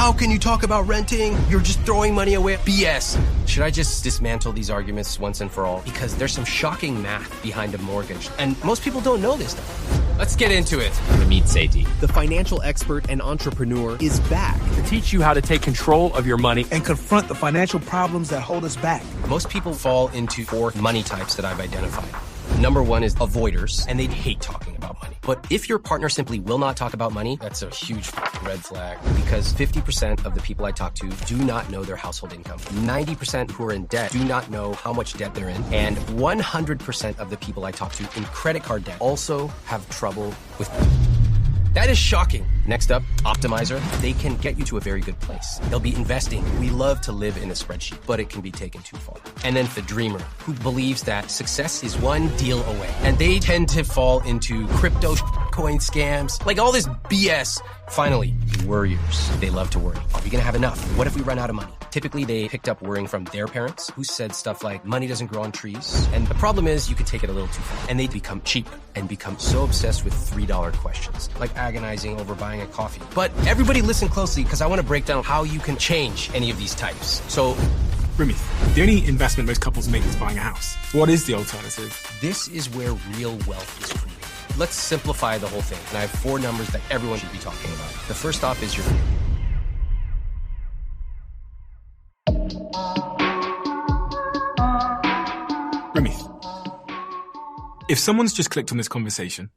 how can you talk about renting? You're just throwing money away. BS. Should I just dismantle these arguments once and for all? Because there's some shocking math behind a mortgage, and most people don't know this stuff. Let's get into it. Ramit Sethi, the financial expert and entrepreneur, is back to teach you how to take control of your money and confront the financial problems that hold us back. Most people fall into 4 money types that I've identified. Number 1 is avoiders, and they hate talking about money. But if your partner simply will not talk about money, that's a huge red flag, because 50% of the people I talk to do not know their household income. 90% who are in debt do not know how much debt they're in. And 100% of the people I talk to in credit card debt also have trouble with That is shocking. Next up, optimizer. They can get you to a very good place. They'll be investing. We love to live in a spreadsheet, but it can be taken too far. And then the dreamer, who believes that success is one deal away. And they tend to fall into crypto coin scams, like all this BS. Finally, worriers. They love to worry. Are we going to have enough? What if we run out of money? Typically, they picked up worrying from their parents, who said stuff like, money doesn't grow on trees. And the problem is, you can take it a little too far. And they become cheap and become so obsessed with $3 questions, like agonizing over buying a coffee. But everybody listen closely, because I want to break down how you can change any of these types. So, Ramit, the only investment most couples make is buying a house. What is the alternative? This is where real wealth is created. Let's simplify the whole thing. And I have 4 numbers that everyone should be talking about. The first off is your... Ramit, if someone's just clicked on this conversation,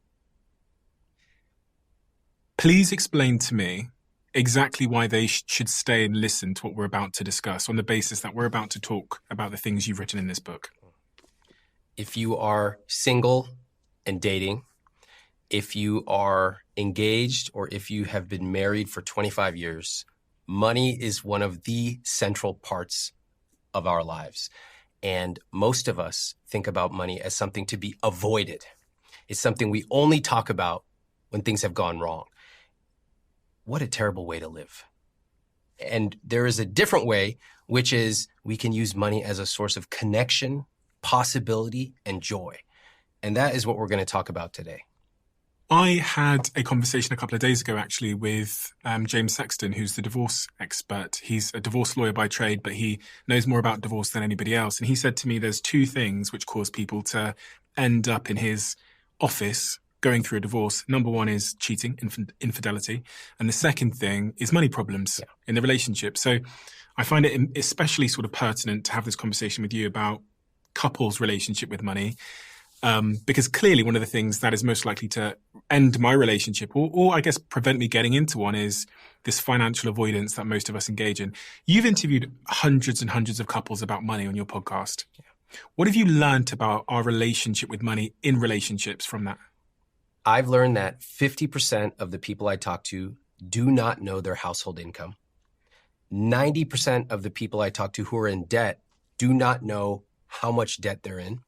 please explain to me exactly why they should stay and listen to what we're about to discuss on the basis that we're about to talk about the things you've written in this book. If you are single and dating, if you are engaged, or if you have been married for 25 years, money is one of the central parts of our lives. And most of us think about money as something to be avoided. It's something we only talk about when things have gone wrong. What a terrible way to live. And there is a different way, which is we can use money as a source of connection, possibility, and joy. And that is what we're going to talk about today. I had a conversation a couple of days ago, actually, with James Sexton, who's the divorce expert. He's a divorce lawyer by trade, but he knows more about divorce than anybody else. And he said to me there's 2 things which cause people to end up in his office going through a divorce. Number 1 is cheating, infidelity. And the second thing is money problems in the relationship. So I find it especially sort of pertinent to have this conversation with you about couples' relationship with money. Because clearly one of the things that is most likely to end my relationship or I guess prevent me getting into one is this financial avoidance that most of us engage in. You've interviewed hundreds and hundreds of couples about money on your podcast. Yeah. What have you learned about our relationship with money in relationships from that? I've learned that 50% of the people I talk to do not know their household income. 90% of the people I talk to who are in debt do not know how much debt they're in.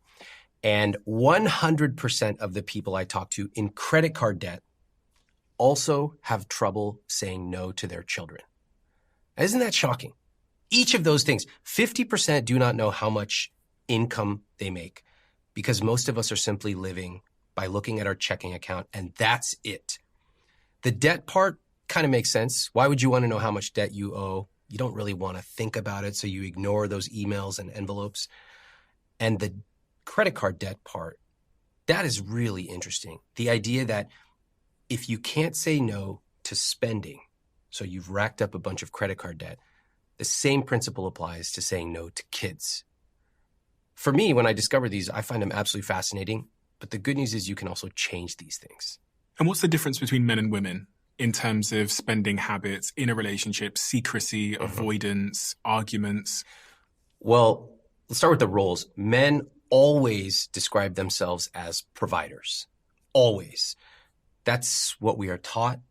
And 100% of the people I talk to in credit card debt also have trouble saying no to their children. Isn't that shocking? Each of those things, 50% do not know how much income they make, because most of us are simply living by looking at our checking account, and that's it. The debt part kind of makes sense. Why would you want to know how much debt you owe? You don't really want to think about it, so you ignore those emails and envelopes. And the credit card debt part, that is really interesting. The idea that if you can't say no to spending, so you've racked up a bunch of credit card debt, the same principle applies to saying no to kids. For me, when I discover these, I find them absolutely fascinating. But the good news is you can also change these things. And what's the difference between men and women in terms of spending habits in a relationship, secrecy, avoidance, arguments? Well, let's start with the roles. Men always describe themselves as providers. Always. That's what we are taught.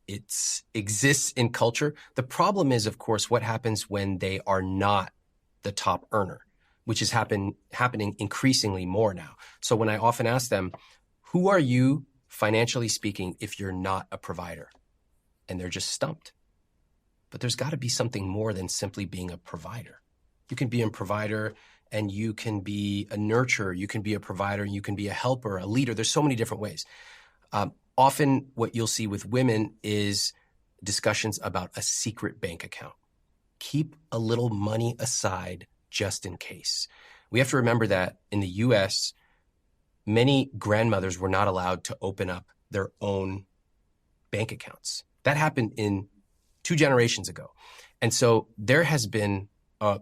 It exists in culture. The problem is, of course, what happens when they are not the top earner, which is happening increasingly more now. So when I often ask them, who are you, financially speaking, if you're not a provider? And they're just stumped. But there's got to be something more than simply being a provider. You can be a provider and you can be a nurturer, you can be a provider, you can be a helper, a leader. There's so many different ways. Often what you'll see with women is discussions about a secret bank account. Keep a little money aside just in case. We have to remember that in the US, many grandmothers were not allowed to open up their own bank accounts. That happened in 2 generations ago. And so there has been a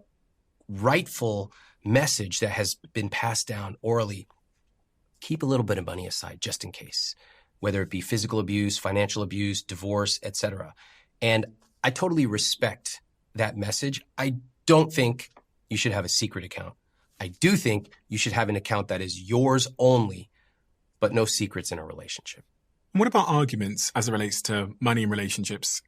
rightful message that has been passed down orally. Keep a little bit of money aside just in case, whether it be physical abuse, financial abuse, divorce, etc. And I totally respect that message. I don't think you should have a secret account. I do think you should have an account that is yours only, but no secrets in a relationship. What about arguments as it relates to money in relationships?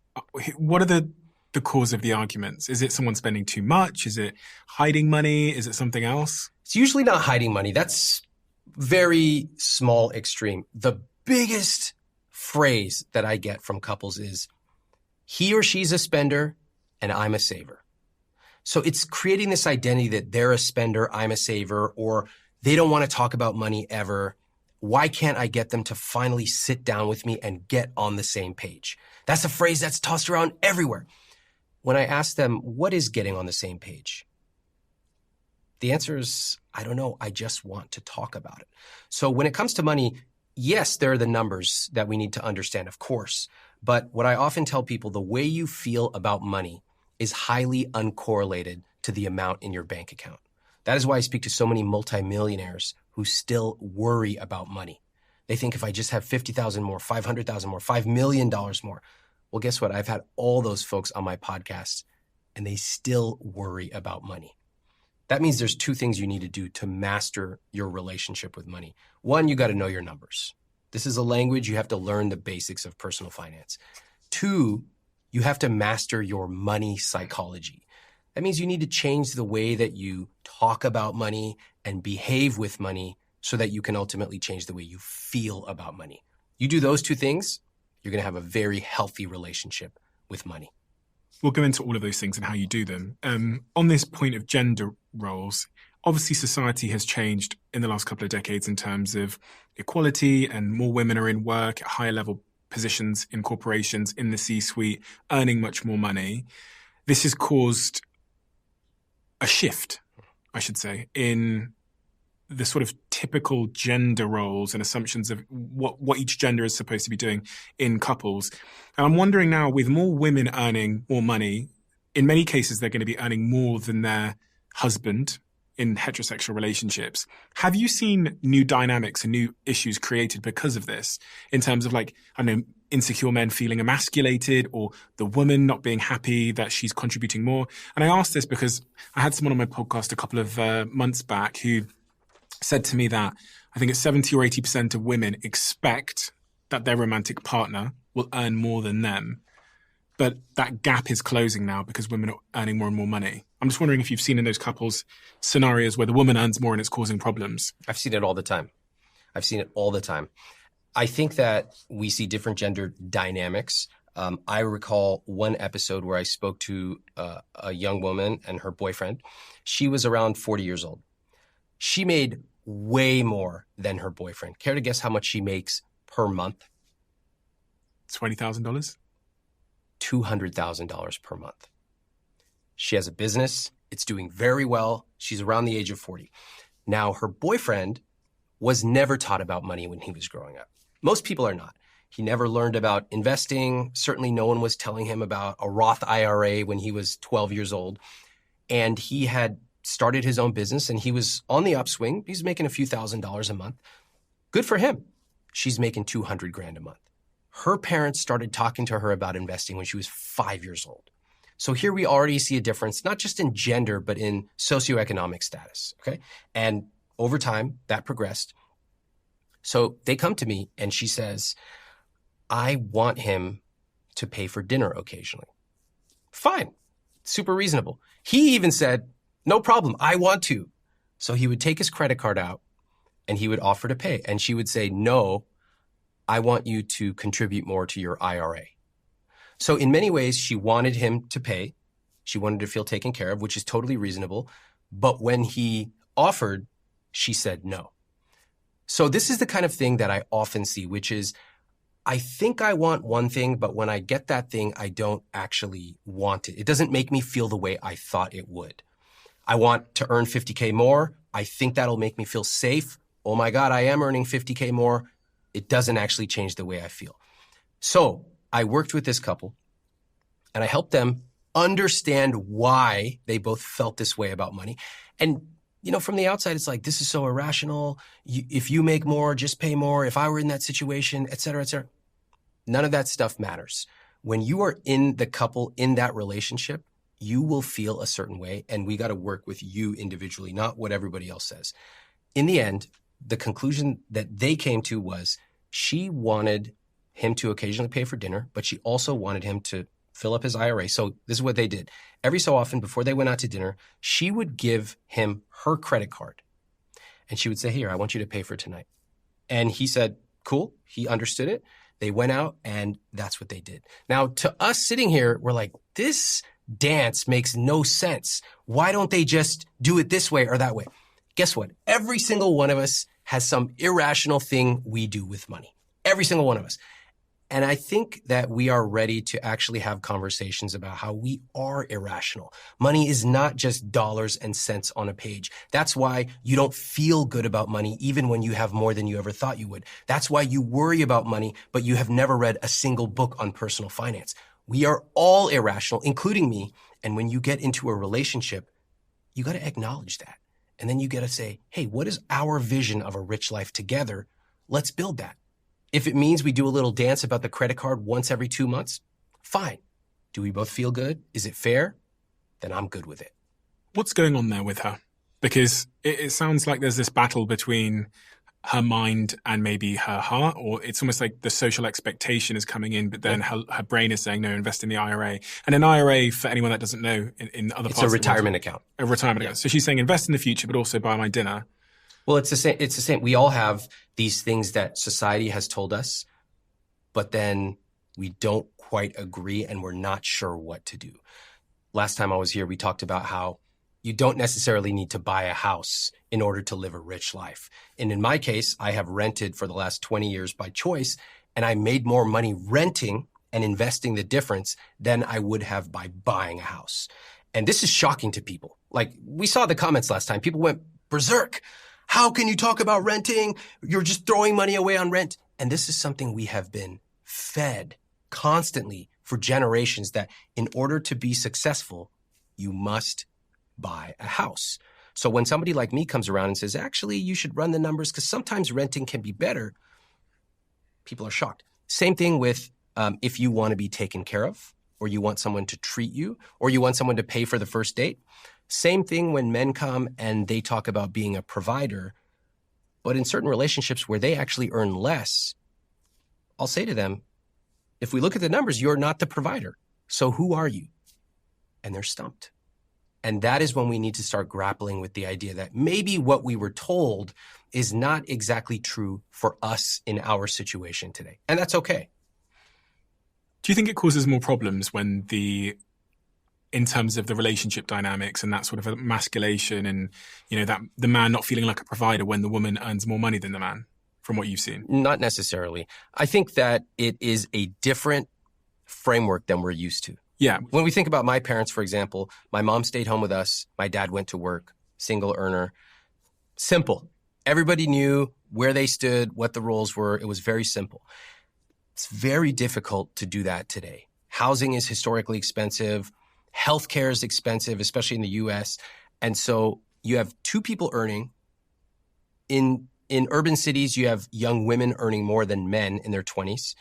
What are the cause of the arguments? Is it someone spending too much? Is it hiding money? Is it something else? It's usually not hiding money. That's very small extreme. The biggest phrase that I get from couples is, he or she's a spender and I'm a saver. So it's creating this identity that they're a spender, I'm a saver, or they don't want to talk about money ever. Why can't I get them to finally sit down with me and get on the same page? That's a phrase that's tossed around everywhere. When I ask them, what is getting on the same page? The answer is, I don't know. I just want to talk about it. So when it comes to money, yes, there are the numbers that we need to understand, of course. But what I often tell people, the way you feel about money is highly uncorrelated to the amount in your bank account. That is why I speak to so many multimillionaires who still worry about money. They think if I just have $50,000 more, $500,000 more, $5 million more. Well, guess what? I've had all those folks on my podcast and they still worry about money. That means there's 2 things you need to do to master your relationship with money. 1, you got to know your numbers. This is a language you have to learn the basics of personal finance. 2, you have to master your money psychology. That means you need to change the way that you talk about money and behave with money so that you can ultimately change the way you feel about money. You do those 2 things, you're going to have a very healthy relationship with money. We'll go into all of those things and how you do them. On this point of gender roles, obviously society has changed in the last couple of decades in terms of equality, and more women are in work at higher level positions in corporations, in the C-suite, earning much more money. This has caused a shift, I should say, in the sort of typical gender roles and assumptions of what each gender is supposed to be doing in couples. And I'm wondering now, with more women earning more money, in many cases they're going to be earning more than their husband in heterosexual relationships. Have you seen new dynamics and new issues created because of this, in terms of, like, I don't know, insecure men feeling emasculated, or the woman not being happy that she's contributing more? And I asked this because I had someone on my podcast a couple of months back who said to me that I think it's 70 or 80% of women expect that their romantic partner will earn more than them. But that gap is closing now because women are earning more and more money. I'm just wondering if you've seen in those couples scenarios where the woman earns more and it's causing problems. I've seen it all the time. I think that we see different gender dynamics. I recall one episode where I spoke to a young woman and her boyfriend. She was around 40 years old. She made way more than her boyfriend. Care to guess how much she makes per month? $20,000? $200,000 per month. She has a business. It's doing very well. She's around the age of 40. Now, her boyfriend was never taught about money when he was growing up. Most people are not. He never learned about investing. Certainly no one was telling him about a Roth IRA when he was 12 years old. And he had started his own business and he was on the upswing. He's making a few $1,000s a month. Good for him. She's making $200,000 a month. Her parents started talking to her about investing when she was 5 years old. So here we already see a difference, not just in gender, but in socioeconomic status, okay? And over time, that progressed. So they come to me and she says, I want him to pay for dinner occasionally. Fine, super reasonable. He even said, no problem, I want to. So he would take his credit card out and he would offer to pay. And she would say, no, I want you to contribute more to your IRA. So in many ways, she wanted him to pay. She wanted to feel taken care of, which is totally reasonable. But when he offered, she said no. So this is the kind of thing that I often see, which is I think I want one thing, but when I get that thing, I don't actually want it. It doesn't make me feel the way I thought it would. I want to earn 50K more. I think that'll make me feel safe. Oh my God, I am earning 50K more. It doesn't actually change the way I feel. So I worked with this couple and I helped them understand why they both felt this way about money. And, you know, from the outside, it's like, this is so irrational. If you make more, just pay more. If I were in that situation, et cetera, et cetera. None of that stuff matters. When you are in the couple, in that relationship, you will feel a certain way. And we got to work with you individually, not what everybody else says. In the end, the conclusion that they came to was she wanted him to occasionally pay for dinner, but she also wanted him to fill up his IRA. So this is what they did. Every so often, before they went out to dinner, she would give him her credit card. And she would say, here, I want you to pay for tonight. And he said, cool. He understood it. They went out and that's what they did. Now, to us sitting here, we're like, this dance makes no sense. Why don't they just do it this way or that way? Guess what? Every single one of us has some irrational thing we do with money. Every single one of us. And I think that we are ready to actually have conversations about how we are irrational. Money is not just dollars and cents on a page. That's why you don't feel good about money even when you have more than you ever thought you would. That's why you worry about money, but you have never read a single book on personal finance. We are all irrational, including me. And when you get into a relationship, you got to acknowledge that. And then you got to say, hey, what is our vision of a rich life together? Let's build that. If it means we do a little dance about the credit card once every 2 months, fine. Do we both feel good? Is it fair? Then I'm good with it. What's going on there with her? Because it sounds like there's this battle between her mind and maybe her heart, or it's almost like the social expectation is coming in, but then her brain is saying, no, invest in the IRA. And an IRA, for anyone that doesn't know, in other parts it's a retirement account. A retirement account. So she's saying invest in the future, but also buy my dinner. Well, it's the same. It's the same. We all have these things that society has told us, but then we don't quite agree and we're not sure what to do. Last time I was here, we talked about how you don't necessarily need to buy a house in order to live a rich life. And in my case, I have rented for the last 20 years by choice, and I made more money renting and investing the difference than I would have by buying a house. And this is shocking to people. Like, we saw the comments last time. People went berserk. How can you talk about renting? You're just throwing money away on rent. And this is something we have been fed constantly for generations, that in order to be successful, you must buy a house. So when somebody like me comes around and says, actually, you should run the numbers because sometimes renting can be better, people are shocked. Same thing with if you want to be taken care of, or you want someone to treat you, or you want someone to pay for the first date. Same thing when men come and they talk about being a provider, but in certain relationships where they actually earn less, I'll say to them, if we look at the numbers, you're not the provider. So who are you? And they're stumped. And that is when we need to start grappling with the idea that maybe what we were told is not exactly true for us in our situation today. And that's okay. Do you think it causes more problems when in terms of the relationship dynamics and that sort of emasculation and, you know, that the man not feeling like a provider when the woman earns more money than the man, from what you've seen? Not necessarily. I think that it is a different framework than we're used to. Yeah. When we think about my parents, for example, my mom stayed home with us. My dad went to work, single earner. Simple. Everybody knew where they stood, what the roles were. It was very simple. It's very difficult to do that today. Housing is historically expensive. Healthcare is expensive, especially in the US. And so you have two people earning. In urban cities, you have young women earning more than men in their 20s.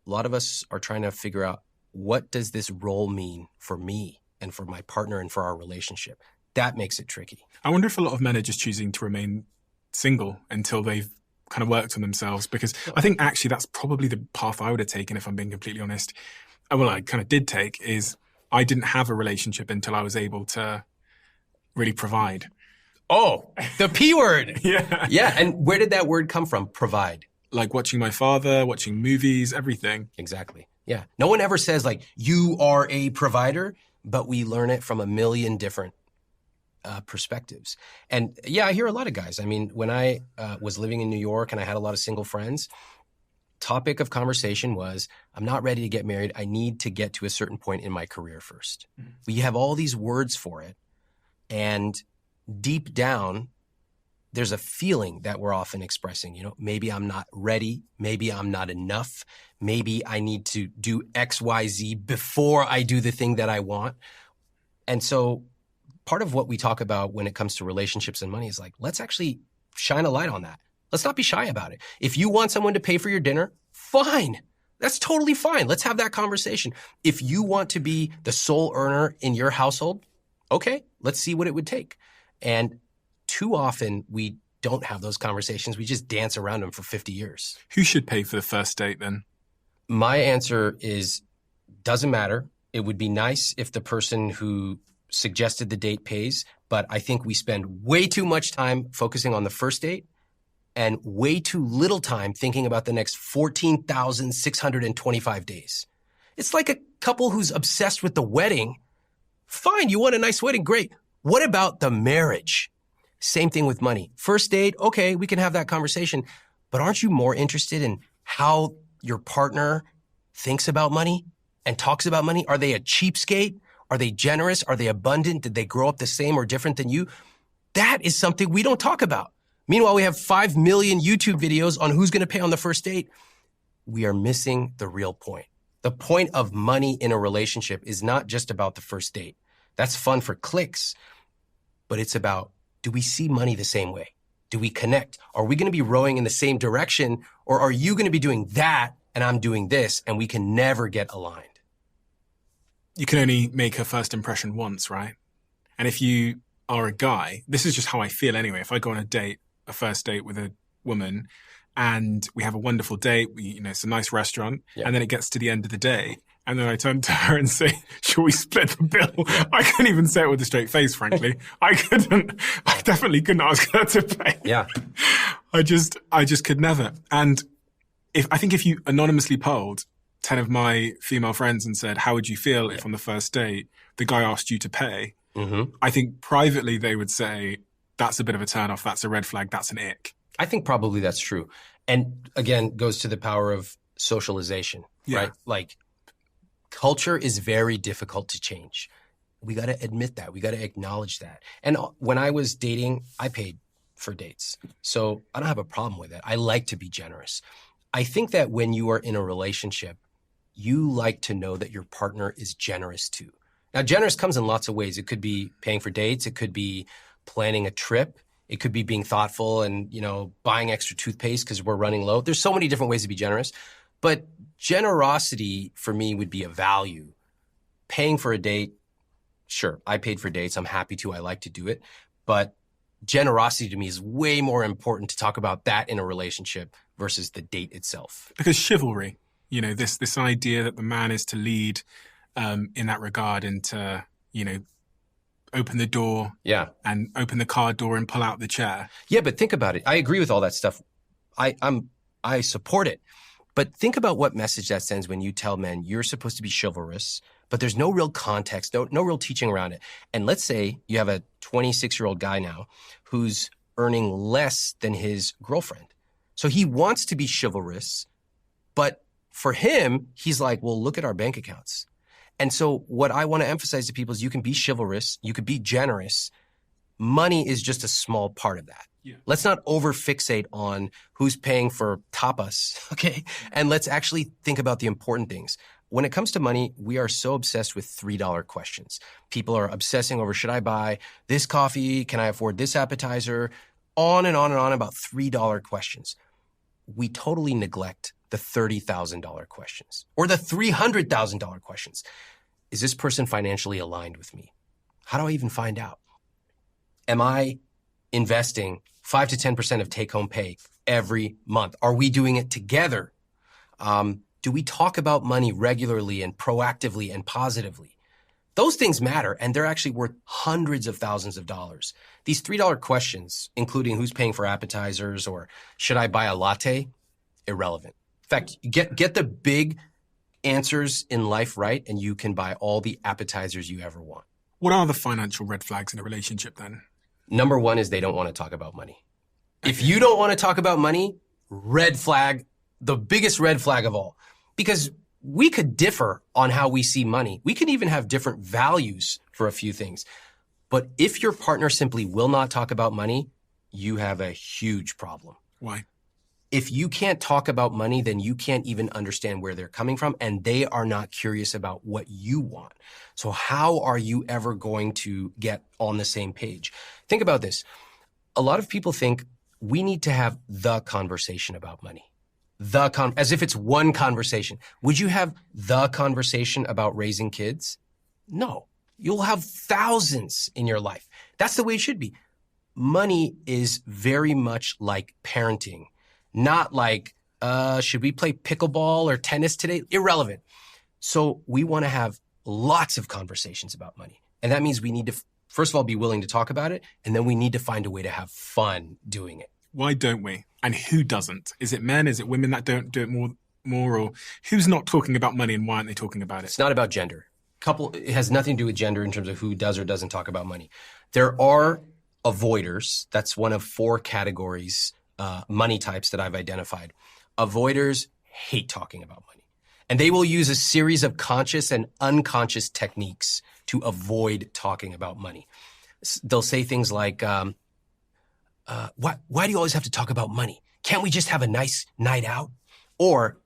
A lot of us are trying to figure out, what does this role mean for me and for my partner and for our relationship? That makes it tricky. I wonder if a lot of men are just choosing to remain single until they've kind of worked on themselves, because I think actually that's probably the path I would have taken, if I'm being completely honest. Well, I kind of did take is I didn't have a relationship until I was able to really provide. Oh, the P word. Yeah. Yeah. And where did that word come from? Provide. Like watching my father, watching movies, everything. Exactly. Yeah. No one ever says like, you are a provider, but we learn it from a million different perspectives. And yeah, I hear a lot of guys. I mean, when I was living in New York and I had a lot of single friends, topic of conversation was, I'm not ready to get married. I need to get to a certain point in my career first. We have all these words for it. And deep down, there's a feeling that we're often expressing, maybe I'm not ready. Maybe I'm not enough. Maybe I need to do X, Y, Z before I do the thing that I want. And so part of what we talk about when it comes to relationships and money is like, let's actually shine a light on that. Let's not be shy about it. If you want someone to pay for your dinner, fine. That's totally fine. Let's have that conversation. If you want to be the sole earner in your household, okay, let's see what it would take. And too often we don't have those conversations. We just dance around them for 50 years. Who should pay for the first date then? My answer is, doesn't matter. It would be nice if the person who suggested the date pays, but I think we spend way too much time focusing on the first date and way too little time thinking about the next 14,625 days. It's like a couple who's obsessed with the wedding. Fine, you want a nice wedding, great. What about the marriage? Same thing with money. First date, okay, we can have that conversation, but aren't you more interested in how your partner thinks about money and talks about money? Are they a cheapskate? Are they generous? Are they abundant? Did they grow up the same or different than you? That is something we don't talk about. Meanwhile, we have 5 million YouTube videos on who's going to pay on the first date. We are missing the real point. The point of money in a relationship is not just about the first date. That's fun for clicks, but it's about, do we see money the same way? Do we connect? Are we going to be rowing in the same direction, or are you going to be doing that and I'm doing this, and we can never get aligned? You can only make a first impression once, right? And if you are a guy, this is just how I feel anyway. If I go on a first date with a woman, and we have a wonderful date, it's a nice restaurant, and then it gets to the end of the day, and then I turn to her and say, "Shall we split the bill?" I couldn't even say it with a straight face, frankly. I definitely couldn't ask her to pay. Yeah. I just could never. And I think if you anonymously polled 10 of my female friends and said, how would you feel if on the first date the guy asked you to pay? I think privately they would say, that's a bit of a turn off, that's a red flag, that's an ick. I think probably that's true. And again, goes to the power of socialization, right? Like, culture is very difficult to change. We got to admit that. We got to acknowledge that. And when I was dating, I paid for dates. So I don't have a problem with it. I like to be generous. I think that when you are in a relationship, you like to know that your partner is generous too. Now, generous comes in lots of ways. It could be paying for dates. It could be planning a trip. It could be being thoughtful and, buying extra toothpaste because we're running low. There's so many different ways to be generous. But generosity for me would be a value. Paying for a date, sure, I paid for dates. I'm happy to. I like to do it. But generosity to me is way more important to talk about that in a relationship versus the date itself. Because chivalry, this idea that the man is to lead in that regard and to, open the door and open the car door and pull out the chair. Yeah, but think about it. I agree with all that stuff. I support it. But think about what message that sends when you tell men you're supposed to be chivalrous, but there's no real context, no real teaching around it. And let's say you have a 26-year-old guy now who's earning less than his girlfriend. So he wants to be chivalrous, but for him, he's like, well, look at our bank accounts. And so what I want to emphasize to people is you can be chivalrous, you could be generous. Money is just a small part of that. Yeah. Let's not over-fixate on who's paying for tapas, okay? And let's actually think about the important things. When it comes to money, we are so obsessed with $3 questions. People are obsessing over, should I buy this coffee? Can I afford this appetizer? On and on and on about $3 questions. We totally neglect the $30,000 questions or the $300,000 questions. Is this person financially aligned with me? How do I even find out? Am I investing 5 to 10% of take-home pay every month? Are we doing it together? Do we talk about money regularly and proactively and positively? Those things matter, and they're actually worth hundreds of thousands of dollars. These $3 questions, including who's paying for appetizers or should I buy a latte, irrelevant. In fact, get the big answers in life right, and you can buy all the appetizers you ever want. What are the financial red flags in a relationship then? Number one is they don't want to talk about money. If you don't want to talk about money, red flag the biggest red flag of all, because we could differ on how we see money. We can even have different values for a few things. But if your partner simply will not talk about money, you have a huge problem. Why? If you can't talk about money, then you can't even understand where they're coming from, and they are not curious about what you want. So how are you ever going to get on the same page? Think about this. A lot of people think we need to have the conversation about money. As if it's one conversation. Would you have the conversation about raising kids? No. You'll have thousands in your life. That's the way it should be. Money is very much like parenting. Not like, should we play pickleball or tennis today? Irrelevant. So we want to have lots of conversations about money. And that means we need to, first of all, be willing to talk about it. And then we need to find a way to have fun doing it. Why don't we? And who doesn't? Is it men? Is it women that don't do it more? Or who's not talking about money and why aren't they talking about it? It's not about gender. It has nothing to do with gender in terms of who does or doesn't talk about money. There are avoiders. That's one of 4 categories, money types that I've identified. Avoiders hate talking about money. And they will use a series of conscious and unconscious techniques to avoid talking about money. They'll say things like, why do you always have to talk about money? Can't we just have a nice night out? Or,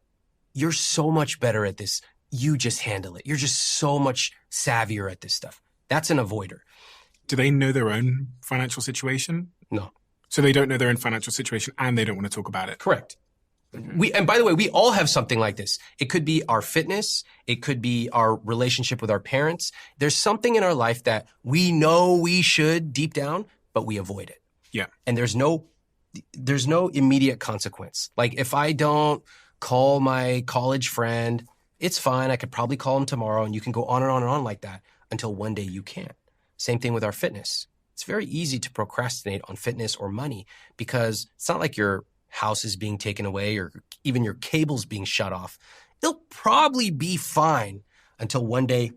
you're so much better at this. You just handle it. You're just so much savvier at this stuff. That's an avoider. Do they know their own financial situation? No. So they don't know their own financial situation and they don't want to talk about it? Correct. And by the way, we all have something like this. It could be our fitness. It could be our relationship with our parents. There's something in our life that we know we should deep down, but we avoid it. Yeah. And there's no immediate consequence. Like if I don't call my college friend, it's fine. I could probably call him tomorrow, and you can go on and on and on like that until one day you can't. Same thing with our fitness. It's very easy to procrastinate on fitness or money because it's not like your house is being taken away or even your cable's being shut off. It'll probably be fine until one day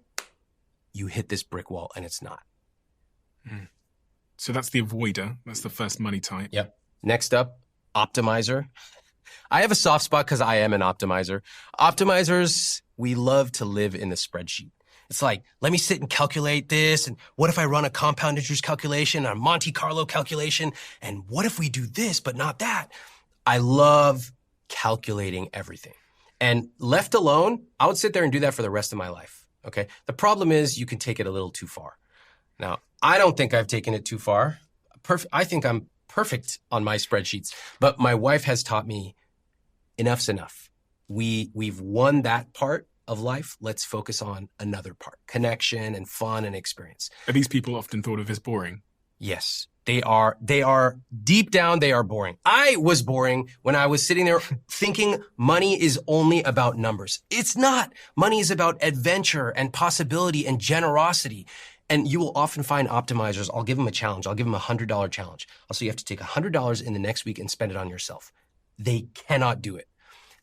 you hit this brick wall and it's not. So that's the avoider. That's the first money type. Yep. Next up, optimizer. I have a soft spot because I am an optimizer. Optimizers, we love to live in the spreadsheet. It's like, let me sit and calculate this. And what if I run a compound interest calculation, a Monte Carlo calculation? And what if we do this, but not that? I love calculating everything. And left alone, I would sit there and do that for the rest of my life. Okay. The problem is you can take it a little too far. Now, I don't think I've taken it too far. I think I'm perfect on my spreadsheets, but my wife has taught me enough's enough. We've won that part of life. Let's focus on another part, connection and fun and experience. Are these people often thought of as boring? Yes, they are deep down, they are boring. I was boring when I was sitting there thinking money is only about numbers. It's not. Money is about adventure and possibility and generosity. And you will often find optimizers. I'll give them a challenge. I'll give them $100 challenge. Also, you have to take $100 in the next week and spend it on yourself. They cannot do it.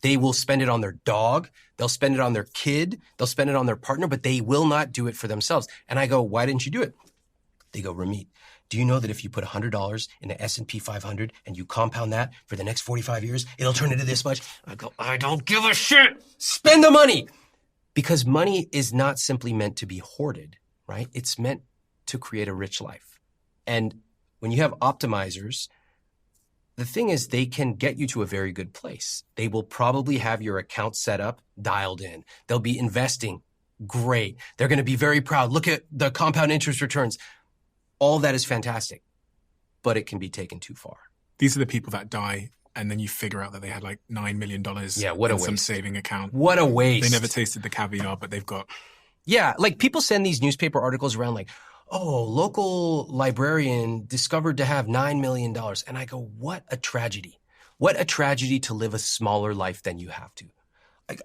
They will spend it on their dog. They'll spend it on their kid. They'll spend it on their partner, but they will not do it for themselves. And I go, why didn't you do it? They go, Ramit, do you know that if you put $100 in the S&P 500 and you compound that for the next 45 years, it'll turn into this much? I go, I don't give a shit. Spend the money. Because money is not simply meant to be hoarded, right? It's meant to create a rich life. And when you have optimizers, the thing is they can get you to a very good place. They will probably have your account set up, dialed in. They'll be investing. Great. They're going to be very proud. Look at the compound interest returns. All that is fantastic, but it can be taken too far. These are the people that die and then you figure out that they had like $9 million in some saving account. What a waste. They never tasted the caviar, but they've got... Yeah, like people send these newspaper articles around like, oh, local librarian discovered to have $9 million. And I go, what a tragedy. What a tragedy to live a smaller life than you have to.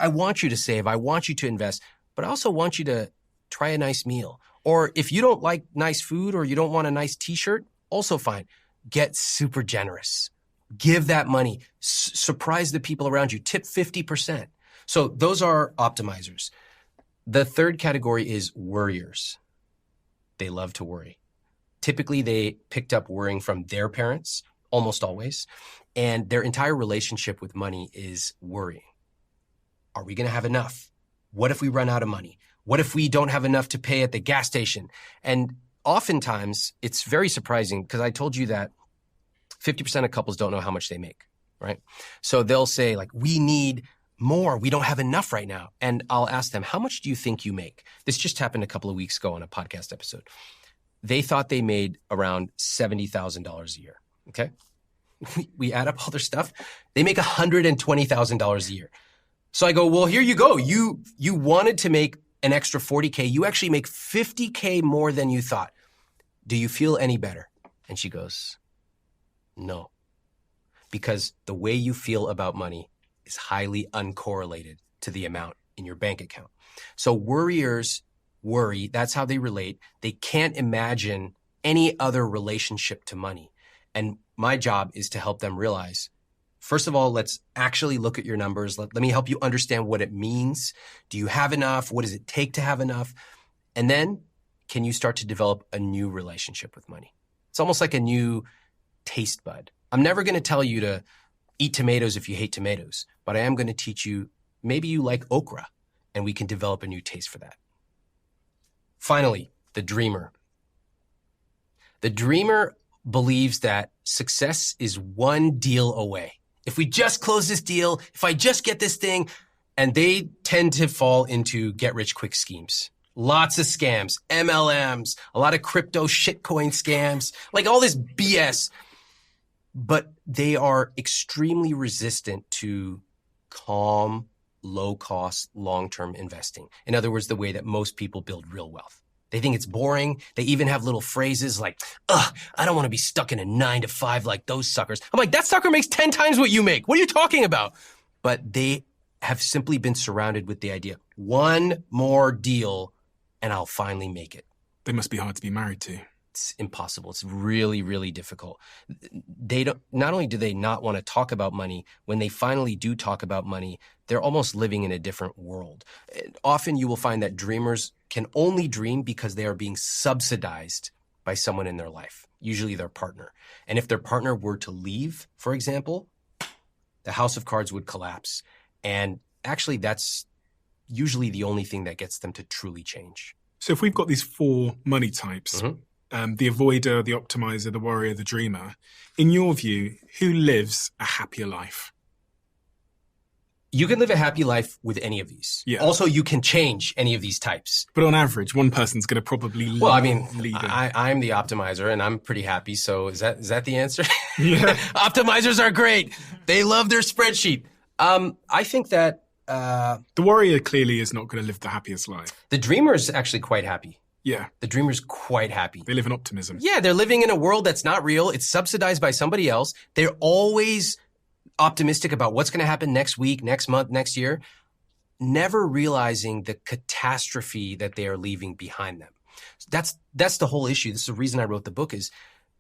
I want you to save. I want you to invest, but I also want you to try a nice meal. Or if you don't like nice food or you don't want a nice t-shirt, also fine. Get super generous. Give that money. Surprise the people around you. Tip 50%. So those are optimizers. The third category is worriers. They love to worry. Typically, they picked up worrying from their parents, almost always. And their entire relationship with money is worrying. Are we going to have enough? What if we run out of money? What if we don't have enough to pay at the gas station? And oftentimes, it's very surprising because I told you that 50% of couples don't know how much they make, right? So they'll say like, we need more. We don't have enough right now. And I'll ask them, how much do you think you make? This just happened a couple of weeks ago on a podcast episode. They thought they made around $70,000 a year, okay? We add up all their stuff. They make $120,000 a year. So I go, well, here you go. You wanted to make an extra 40K. You actually make 50K more than you thought. Do you feel any better? And she goes, no. Because the way you feel about money is highly uncorrelated to the amount in your bank account. So worriers worry. That's how they relate. They can't imagine any other relationship to money. And my job is to help them realize, first of all, let's actually look at your numbers. Let me help you understand what it means. Do you have enough? What does it take to have enough? And then can you start to develop a new relationship with money? It's almost like a new taste bud. I'm never going to tell you to eat tomatoes if you hate tomatoes, but I am going to teach you, maybe you like okra, and we can develop a new taste for that. Finally, the dreamer. The dreamer believes that success is one deal away. If we just close this deal, if I just get this thing, and they tend to fall into get-rich-quick schemes. Lots of scams, MLMs, a lot of crypto shitcoin scams, like all this BS. But they are extremely resistant to calm, low-cost, long-term investing. In other words, the way that most people build real wealth. They think it's boring. They even have little phrases like, I don't want to be stuck in a 9-to-5 like those suckers. I'm like, that sucker makes 10 times what you make. What are you talking about? But they have simply been surrounded with the idea, one more deal and I'll finally make it. They must be hard to be married to. It's impossible. It's really, really difficult. Not only do they not want to talk about money, when they finally do talk about money, they're almost living in a different world. Often you will find that dreamers can only dream because they are being subsidized by someone in their life, usually their partner. And if their partner were to leave, for example, the house of cards would collapse. And actually, that's usually the only thing that gets them to truly change. So if we've got these 4 money types, the avoider, the optimizer, the worrier, the dreamer, in your view, who lives a happier life? You can live a happy life with any of these. Yeah. Also, you can change any of these types. But on average, one person's going to probably lead. Well, I mean, I'm the optimizer, and I'm pretty happy. So is that the answer? Yeah. Optimizers are great. They love their spreadsheet. I think that the worrier clearly is not going to live the happiest life. The dreamer is actually quite happy. Yeah. The dreamer's quite happy. They live in optimism. Yeah, they're living in a world that's not real. It's subsidized by somebody else. They're always optimistic about what's going to happen next week, next month, next year, never realizing the catastrophe that they are leaving behind them. That's the whole issue. This is the reason I wrote the book is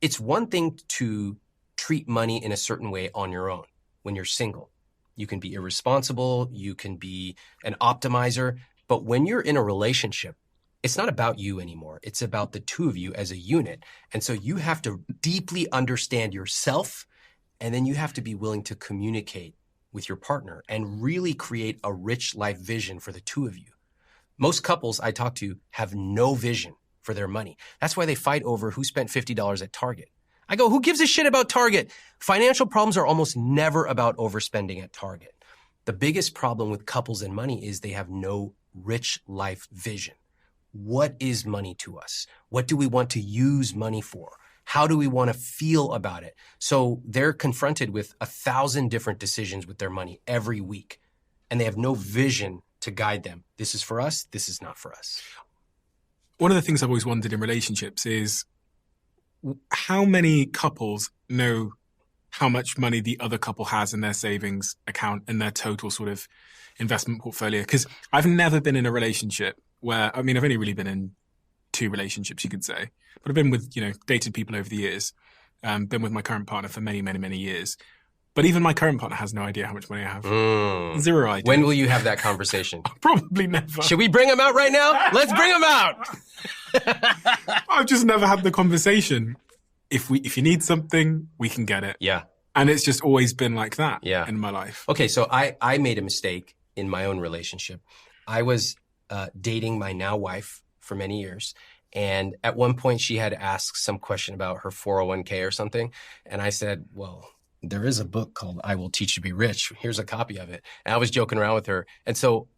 it's one thing to treat money in a certain way on your own when you're single. You can be irresponsible. You can be an optimizer. But when you're in a relationship, it's not about you anymore. It's about the two of you as a unit. And so you have to deeply understand yourself, and then you have to be willing to communicate with your partner and really create a rich life vision for the two of you. Most couples I talk to have no vision for their money. That's why they fight over who spent $50 at Target. I go, who gives a shit about Target? Financial problems are almost never about overspending at Target. The biggest problem with couples and money is they have no rich life vision. What is money to us? What do we want to use money for? How do we want to feel about it? So they're confronted with 1,000 different decisions with their money every week, and they have no vision to guide them. This is for us. This is not for us. One of the things I've always wondered in relationships is how many couples know how much money the other couple has in their savings account and their total sort of investment portfolio. Because I've never been in a relationship where, I mean, I've only really been in 2 relationships, you could say. But I've been with, dated people over the years, been with my current partner for many, many, many years. But even my current partner has no idea how much money I have. Zero idea. When will you have that conversation? Probably never. Should we bring him out right now? Let's bring him out. I've just never had the conversation. If you need something, we can get it. Yeah. And it's just always been like that Yeah. in my life. Okay, so I made a mistake in my own relationship. I was dating my now wife for many years. And at one point she had asked some question about her 401k or something. And I said, well, there is a book called I Will Teach You to Be Rich. Here's a copy of it. And I was joking around with her. And so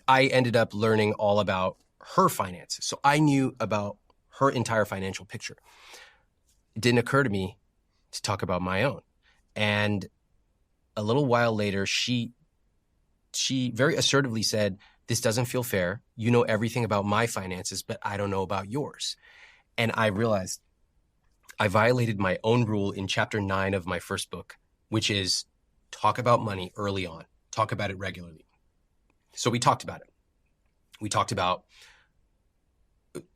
I ended up learning all about her finances. So I knew about her entire financial picture. It didn't occur to me to talk about my own. And a little while later, she very assertively said, this doesn't feel fair. You know everything about my finances, but I don't know about yours. And I realized I violated my own rule in chapter 9 of my first book, which is talk about money early on. Talk about it regularly. So we talked about it. We talked about,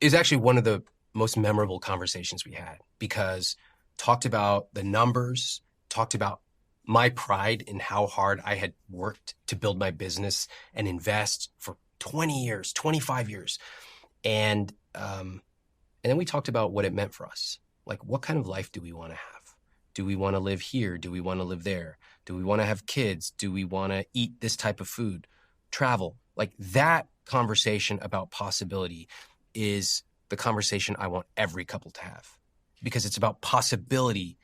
it's actually one of the most memorable conversations we had, because talked about the numbers, talked about my pride in how hard I had worked to build my business and invest for 20 years, 25 years. And then we talked about what it meant for us. Like, what kind of life do we want to have? Do we want to live here? Do we want to live there? Do we want to have kids? Do we want to eat this type of food? Travel? Like, that conversation about possibility is the conversation I want every couple to have, because it's about possibility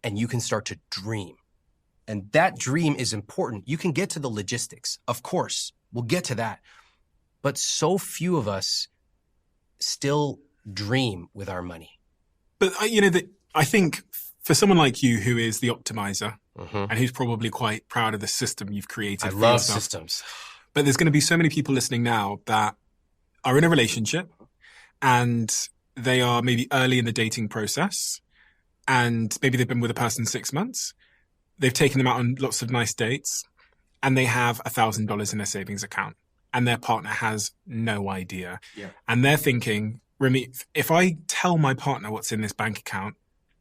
and you can start to dream. And that dream is important. You can get to the logistics. Of course, we'll get to that. But so few of us still dream with our money. But, I think for someone like you who is the optimizer and who's probably quite proud of the system you've created. I love systems. But there's going to be so many people listening now that are in a relationship and they are maybe early in the dating process and maybe they've been with a person 6 months. They've taken them out on lots of nice dates and they have $1,000 in their savings account and their partner has no idea. Yeah. And they're thinking, Ramit, if I tell my partner what's in this bank account,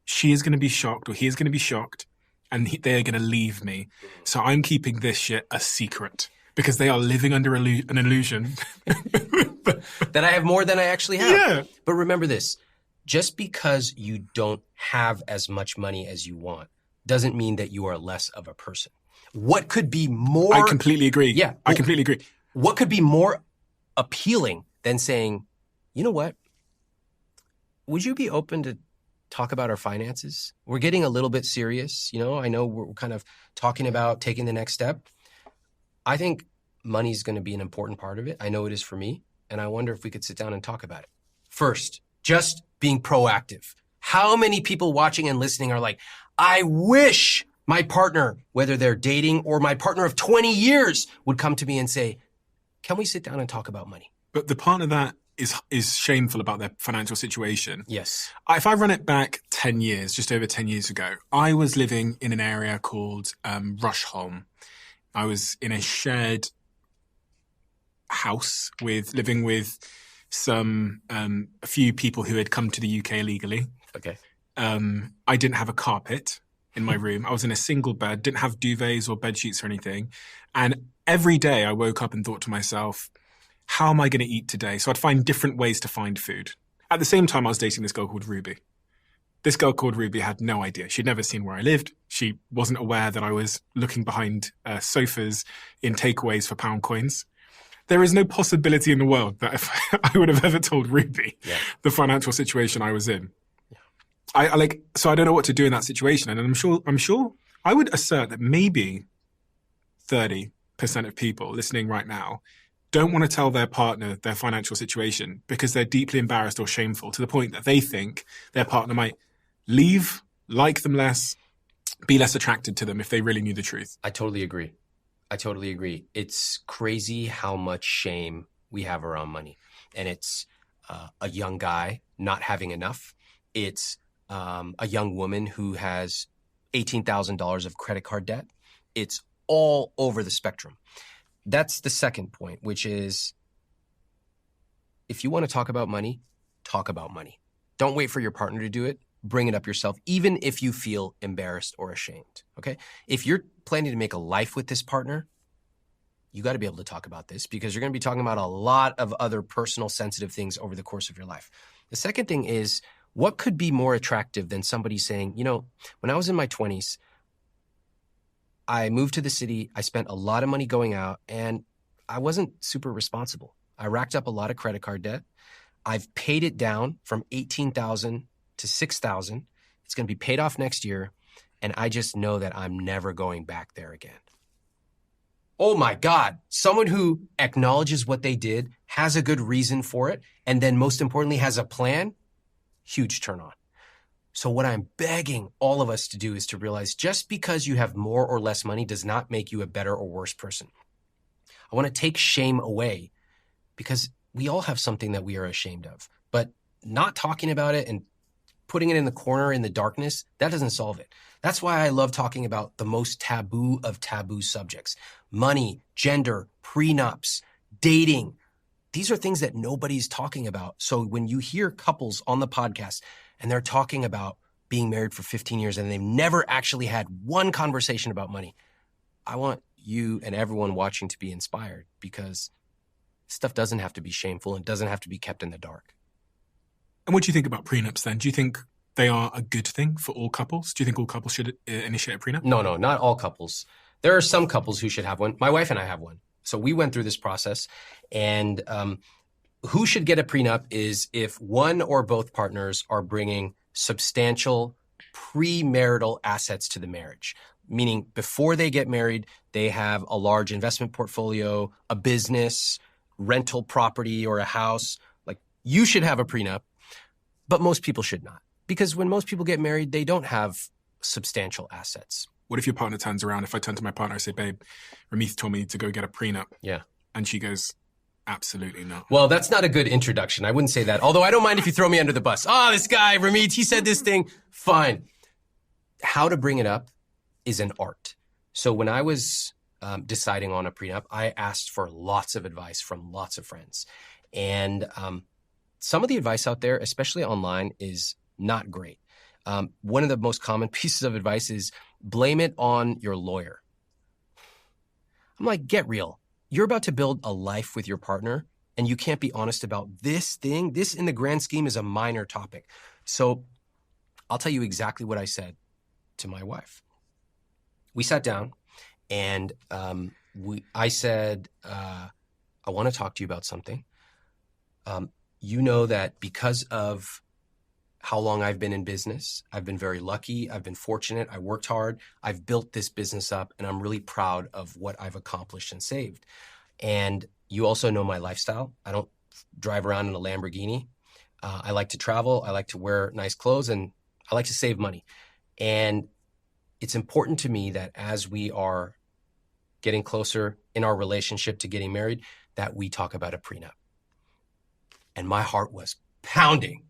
she is going to be shocked or he is going to be shocked and they're going to leave me. So I'm keeping this shit a secret because they are living under an illusion. That I have more than I actually have. Yeah. But remember this, just because you don't have as much money as you want doesn't mean that you are less of a person. What could be more... I completely agree. Yeah. I completely agree. What could be more appealing than saying, you know what? Would you be open to talk about our finances? We're getting a little bit serious. I know we're kind of talking about taking the next step. I think money is going to be an important part of it. I know it is for me. And I wonder if we could sit down and talk about it. First, just being proactive. How many people watching and listening are like, I wish my partner, whether they're dating or my partner of 20 years, would come to me and say, can we sit down and talk about money? But the partner that is shameful about their financial situation. Yes. If I run it back 10 years, just over 10 years ago, I was living in an area called Rusholme. I was in a shared house living with a few people who had come to the UK illegally. Okay. I didn't have a carpet in my room. I was in a single bed, didn't have duvets or bed sheets or anything. And every day I woke up and thought to myself, how am I going to eat today? So I'd find different ways to find food. At the same time, I was dating this girl called Ruby. This girl called Ruby had no idea. She'd never seen where I lived. She wasn't aware that I was looking behind sofas in takeaways for pound coins. There is no possibility in the world that if I would have ever told Ruby the financial situation I was in. Yeah. So I don't know what to do in that situation. And I'm sure I would assert that maybe 30% of people listening right now don't want to tell their partner their financial situation because they're deeply embarrassed or shameful to the point that they think their partner might leave, like them less, be less attracted to them if they really knew the truth. I totally agree. It's crazy how much shame we have around money. And it's a young guy not having enough. It's a young woman who has $18,000 of credit card debt. It's all over the spectrum. That's the second point, which is if you want to talk about money, talk about money. Don't wait for your partner to do it. Bring it up yourself, even if you feel embarrassed or ashamed, okay? If you're planning to make a life with this partner, you got to be able to talk about this because you're going to be talking about a lot of other personal, sensitive things over the course of your life. The second thing is, what could be more attractive than somebody saying, when I was in my 20s, I moved to the city. I spent a lot of money going out, and I wasn't super responsible. I racked up a lot of credit card debt. I've paid it down from $18,000 to $6,000. It's going to be paid off next year. And I just know that I'm never going back there again. Oh my God. Someone who acknowledges what they did, has a good reason for it, and then most importantly has a plan, huge turn on. So what I'm begging all of us to do is to realize just because you have more or less money does not make you a better or worse person. I want to take shame away because we all have something that we are ashamed of, but not talking about it and putting it in the corner in the darkness, that doesn't solve it. That's why I love talking about the most taboo of taboo subjects: money, gender, prenups, dating. These are things that nobody's talking about. So when you hear couples on the podcast and they're talking about being married for 15 years and they've never actually had one conversation about money, I want you and everyone watching to be inspired, because stuff doesn't have to be shameful and doesn't have to be kept in the dark. And what do you think about prenups then? Do you think they are a good thing for all couples? Do you think all couples should initiate a prenup? No, not all couples. There are some couples who should have one. My wife and I have one. So we went through this process, and who should get a prenup is if one or both partners are bringing substantial premarital assets to the marriage, meaning before they get married, they have a large investment portfolio, a business, rental property, or a house. Like, you should have a prenup, but most people should not. Because when most people get married, they don't have substantial assets. What if your partner turns around? If I turn to my partner, I say, babe, Ramit told me to go get a prenup. Yeah. And she goes, absolutely not. Well, that's not a good introduction. I wouldn't say that. Although I don't mind if you throw me under the bus. This guy, Ramit, he said this thing. Fine. How to bring it up is an art. So when I was deciding on a prenup, I asked for lots of advice from lots of friends. And some of the advice out there, especially online, is not great. One of the most common pieces of advice is blame it on your lawyer. I'm like, get real. You're about to build a life with your partner, and you can't be honest about this thing. This, in the grand scheme, is a minor topic. So I'll tell you exactly what I said to my wife. We sat down, and I said, I want to talk to you about something. You know that because of how long I've been in business, I've been very lucky. I've been fortunate. I worked hard. I've built this business up, and I'm really proud of what I've accomplished and saved. And you also know my lifestyle. I don't drive around in a Lamborghini. I like to travel. I like to wear nice clothes, and I like to save money. And it's important to me that as we are getting closer in our relationship to getting married, that we talk about a prenup. And my heart was pounding.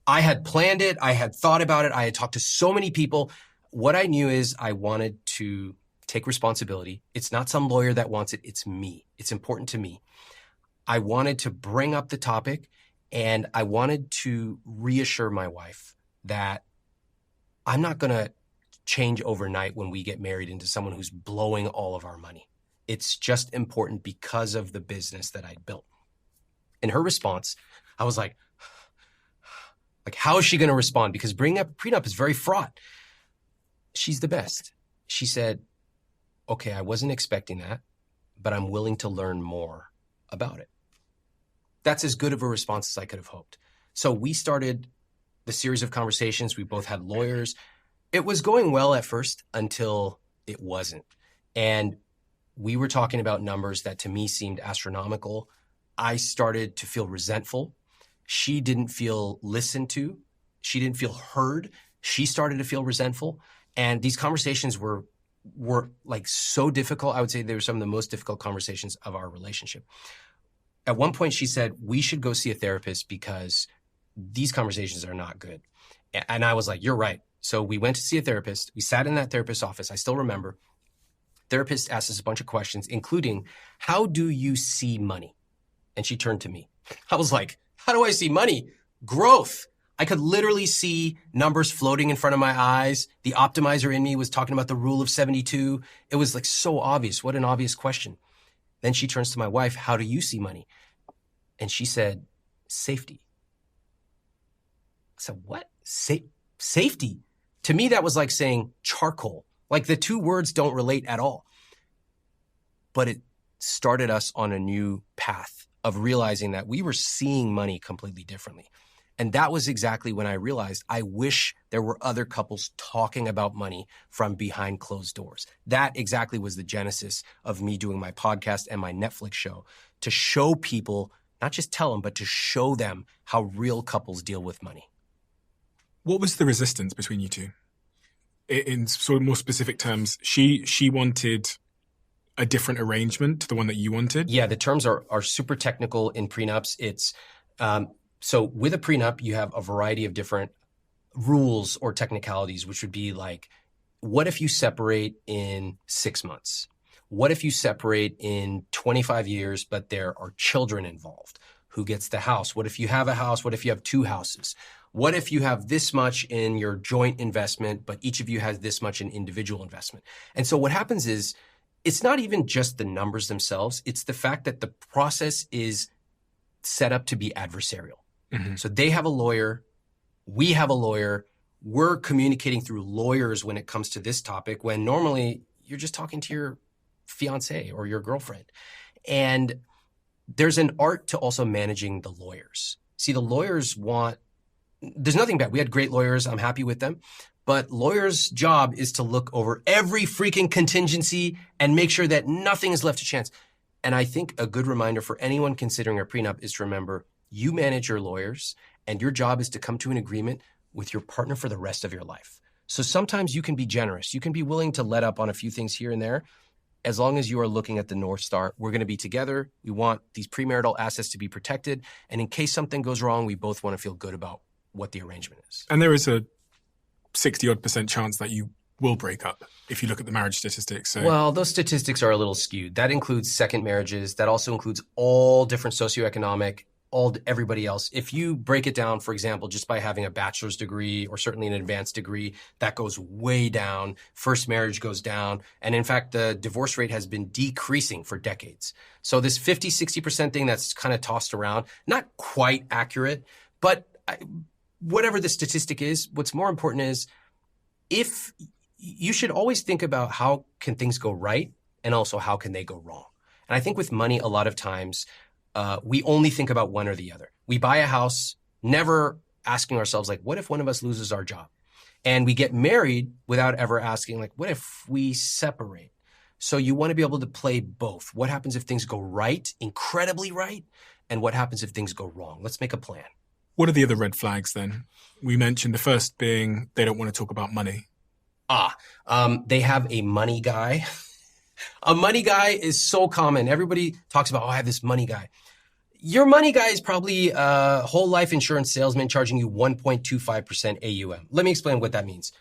I had planned it. I had thought about it. I had talked to so many people. What I knew is I wanted to take responsibility. It's not some lawyer that wants it. It's me. It's important to me. I wanted to bring up the topic, and I wanted to reassure my wife that I'm not going to change overnight when we get married into someone who's blowing all of our money. It's just important because of the business that I'd built. In her response, I was like, how is she going to respond? Because bringing up a prenup is very fraught. She's the best. She said, okay, I wasn't expecting that, but I'm willing to learn more about it. That's as good of a response as I could have hoped. So we started the series of conversations. We both had lawyers. It was going well at first until it wasn't. And we were talking about numbers that to me seemed astronomical. I started to feel resentful. She didn't feel listened to. She didn't feel heard. She started to feel resentful. And these conversations were like so difficult. I would say they were some of the most difficult conversations of our relationship. At one point, she said, we should go see a therapist because these conversations are not good. And I was like, you're right. So we went to see a therapist. We sat in that therapist's office. I still remember. Therapist asked us a bunch of questions, including, how do you see money? And she turned to me. I was like, how do I see money? Growth. I could literally see numbers floating in front of my eyes. The optimizer in me was talking about the rule of 72. It was like so obvious. What an obvious question. Then she turns to my wife. How do you see money? And she said, safety. I said, what? Safety? To me, that was like saying charcoal. Like the two words don't relate at all. But it started us on a new path of realizing that we were seeing money completely differently. And that was exactly when I realized I wish there were other couples talking about money from behind closed doors. That exactly was the genesis of me doing my podcast and my Netflix show, to show people, not just tell them, but to show them how real couples deal with money. What was the resistance between you two? In sort of more specific terms, she wanted a different arrangement to the one that you wanted? Yeah, the terms are super technical in prenups. It's so with a prenup, you have a variety of different rules or technicalities, which would be like, what if you separate in 6 months? What if you separate in 25 years, but there are children involved? Who gets the house? What if you have a house? What if you have 2 houses? What if you have this much in your joint investment, but each of you has this much in individual investment? And so what happens is, it's not even just the numbers themselves. It's the fact that the process is set up to be adversarial. Mm-hmm. So they have a lawyer. We have a lawyer. We're communicating through lawyers when it comes to this topic, when normally you're just talking to your fiance or your girlfriend. And there's an art to also managing the lawyers. See, the lawyers there's nothing bad. We had great lawyers. I'm happy with them. But lawyers' job is to look over every freaking contingency and make sure that nothing is left to chance. And I think a good reminder for anyone considering a prenup is to remember, you manage your lawyers, and your job is to come to an agreement with your partner for the rest of your life. So sometimes you can be generous. You can be willing to let up on a few things here and there. As long as you are looking at the North Star, we're going to be together. We want these premarital assets to be protected. And in case something goes wrong, we both want to feel good about what the arrangement is. And there is a 60-odd% chance that you will break up if you look at the marriage statistics. So. Well, those statistics are a little skewed. That includes second marriages. That also includes all different socioeconomic, everybody else. If you break it down, for example, just by having a bachelor's degree or certainly an advanced degree, that goes way down. First marriage goes down. And in fact, the divorce rate has been decreasing for decades. So this 50, 60% thing that's kind of tossed around, not quite accurate, but whatever the statistic is, what's more important is if you should always think about how can things go right and also how can they go wrong. And I think with money, a lot of times, we only think about one or the other. We buy a house, never asking ourselves, like, what if one of us loses our job? And we get married without ever asking, like, what if we separate? So you want to be able to play both. What happens if things go right, incredibly right? And what happens if things go wrong? Let's make a plan. What are the other red flags then? We mentioned the first being they don't want to talk about money. They have a money guy. A money guy is so common. Everybody talks about, I have this money guy. Your money guy is probably a whole life insurance salesman charging you 1.25% AUM. Let me explain what that means.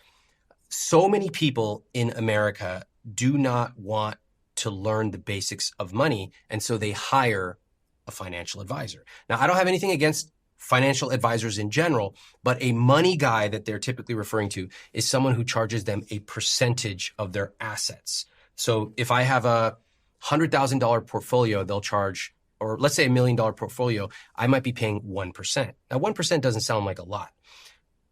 So many people in America do not want to learn the basics of money, and so they hire a financial advisor. Now, I don't have anything against financial advisors in general, but a money guy that they're typically referring to is someone who charges them a percentage of their assets. So if I have a $100,000 portfolio, they'll charge, or let's say $1 million portfolio, I might be paying 1%. Now, 1% doesn't sound like a lot,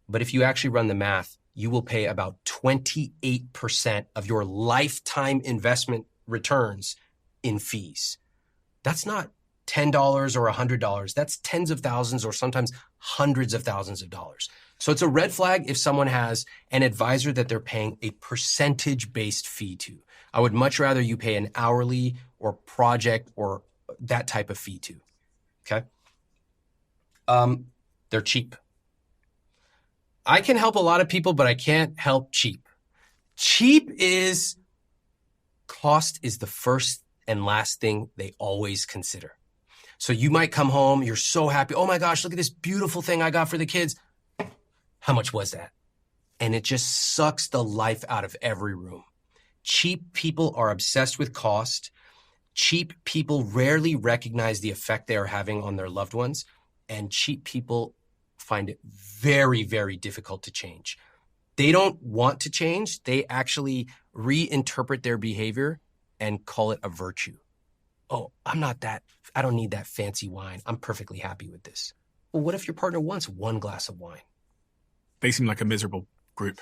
but if you actually run the math, you will pay about 28% of your lifetime investment returns in fees. That's not $10 or $100. That's tens of thousands or sometimes hundreds of thousands of dollars. So it's a red flag if someone has an advisor that they're paying a percentage-based fee to. I would much rather you pay an hourly or project or that type of fee to. Okay? They're cheap. I can help a lot of people, but I can't help cheap. Cheap is cost is the first and last thing they always consider. So you might come home, you're so happy. Oh my gosh, look at this beautiful thing I got for the kids. How much was that? And it just sucks the life out of every room. Cheap people are obsessed with cost. Cheap people rarely recognize the effect they are having on their loved ones. And cheap people find it very, very difficult to change. They don't want to change. They actually reinterpret their behavior and call it a virtue. Oh, I don't need that fancy wine. I'm perfectly happy with this. Well, what if your partner wants one glass of wine? They seem like a miserable group.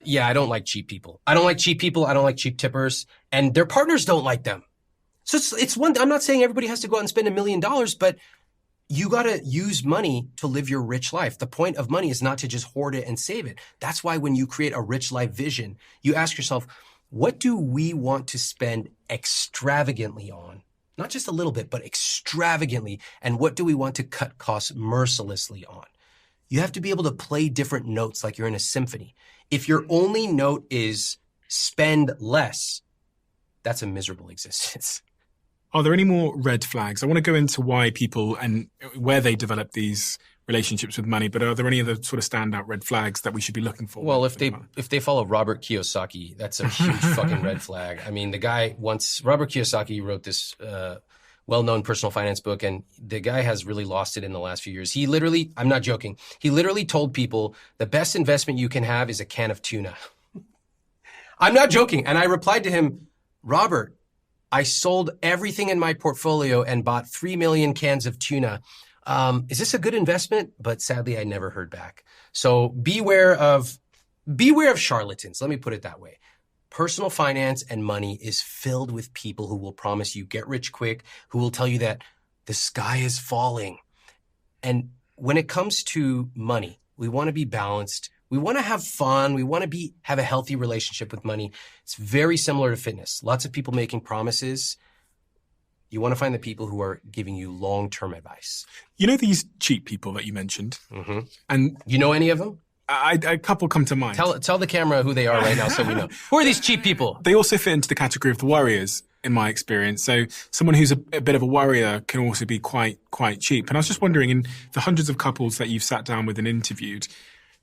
Yeah, I don't like cheap people. I don't like cheap people. I don't like cheap tippers. And their partners don't like them. So it's one, I'm not saying everybody has to go out and spend $1 million, but you got to use money to live your rich life. The point of money is not to just hoard it and save it. That's why when you create a rich life vision, you ask yourself, what do we want to spend extravagantly on? Not just a little bit, but extravagantly. And what do we want to cut costs mercilessly on? You have to be able to play different notes like you're in a symphony. If your only note is spend less, that's a miserable existence. Are there any more red flags? I want to go into why people and where they develop these relationships with money, but are there any other sort of standout red flags that we should be looking for? Well, if they follow Robert Kiyosaki, that's a huge fucking red flag. I mean, Robert Kiyosaki wrote this well-known personal finance book, and the guy has really lost it in the last few years. He literally, I'm not joking, he literally told people the best investment you can have is a can of tuna. I'm not joking. And I replied to him, Robert, I sold everything in my portfolio and bought 3 million cans of tuna. Is this a good investment? But sadly, I never heard back. So beware of charlatans. Let me put it that way. Personal finance and money is filled with people who will promise you get rich quick, who will tell you that the sky is falling. And when it comes to money, we want to be balanced. We want to have fun. We want to have a healthy relationship with money. It's very similar to fitness. Lots of people making promises. You want to find the people who are giving you long-term advice. You know these cheap people that you mentioned? Mm-hmm. And you know any of them? A couple come to mind. Tell the camera who they are right now so we know. Who are these cheap people? They also fit into the category of the worriers, in my experience. So someone who's a bit of a worrier can also be quite cheap. And I was just wondering, in the hundreds of couples that you've sat down with and interviewed,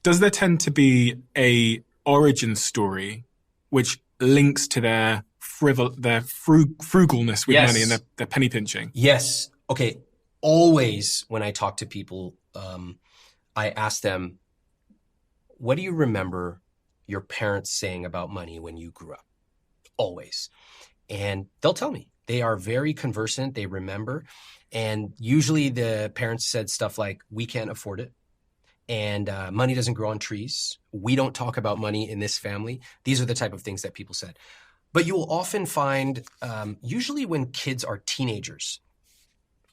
does there tend to be a origin story which links to their frugalness with money and their penny pinching? Yes. Okay. Always when I talk to people, I ask them, what do you remember your parents saying about money when you grew up? Always. And they'll tell me. They are very conversant. They remember. And usually the parents said stuff like, we can't afford it. And money doesn't grow on trees. We don't talk about money in this family. These are the type of things that people said. But you will often find, usually when kids are teenagers,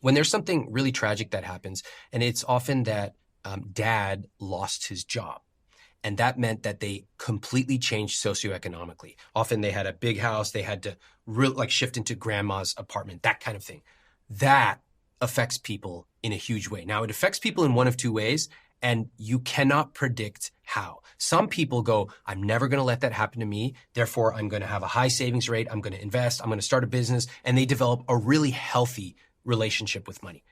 when there's something really tragic that happens, and it's often that dad lost his job. And that meant that they completely changed socioeconomically. Often they had a big house. They had to shift into grandma's apartment, that kind of thing. That affects people in a huge way. Now, it affects people in one of two ways, and you cannot predict how. Some people go, I'm never going to let that happen to me. Therefore, I'm going to have a high savings rate. I'm going to invest. I'm going to start a business. And they develop a really healthy relationship with money.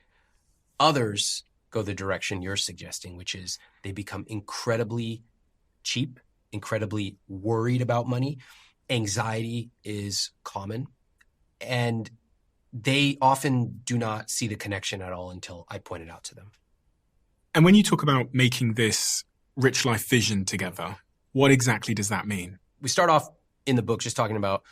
Others go the direction you're suggesting, which is they become incredibly cheap, incredibly worried about money. Anxiety is common. And they often do not see the connection at all until I point it out to them. And when you talk about making this rich life vision together, what exactly does that mean? We start off in the book just talking about,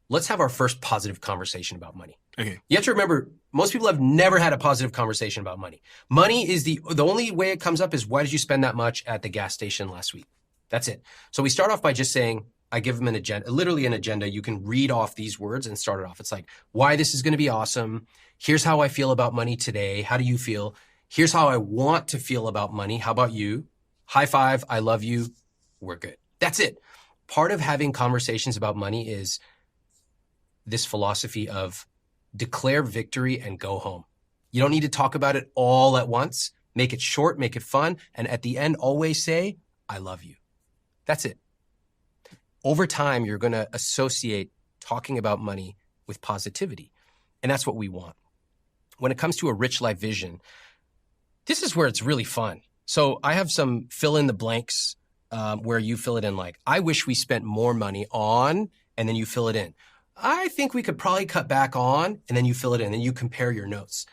let's have our first positive conversation about money. Okay. You have to remember, most people have never had a positive conversation about money. Money is the only way it comes up is, why did you spend that much at the gas station last week? That's it. So we start off by just saying, I give them an agenda, literally an agenda. You can read off these words and start it off. It's like, why this is going to be awesome. Here's how I feel about money today. How do you feel? Here's how I want to feel about money. How about you? High five. I love you. We're good. That's it. Part of having conversations about money is this philosophy of declare victory and go home. You don't need to talk about it all at once. Make it short, make it fun. And at the end, always say, I love you. That's it. Over time, you're going to associate talking about money with positivity. And that's what we want. When it comes to a rich life vision, this is where it's really fun. So I have some fill in the blanks where you fill it in like, I wish we spent more money on, and then you fill it in. I think we could probably cut back on, and then you fill it in, and you compare your notes.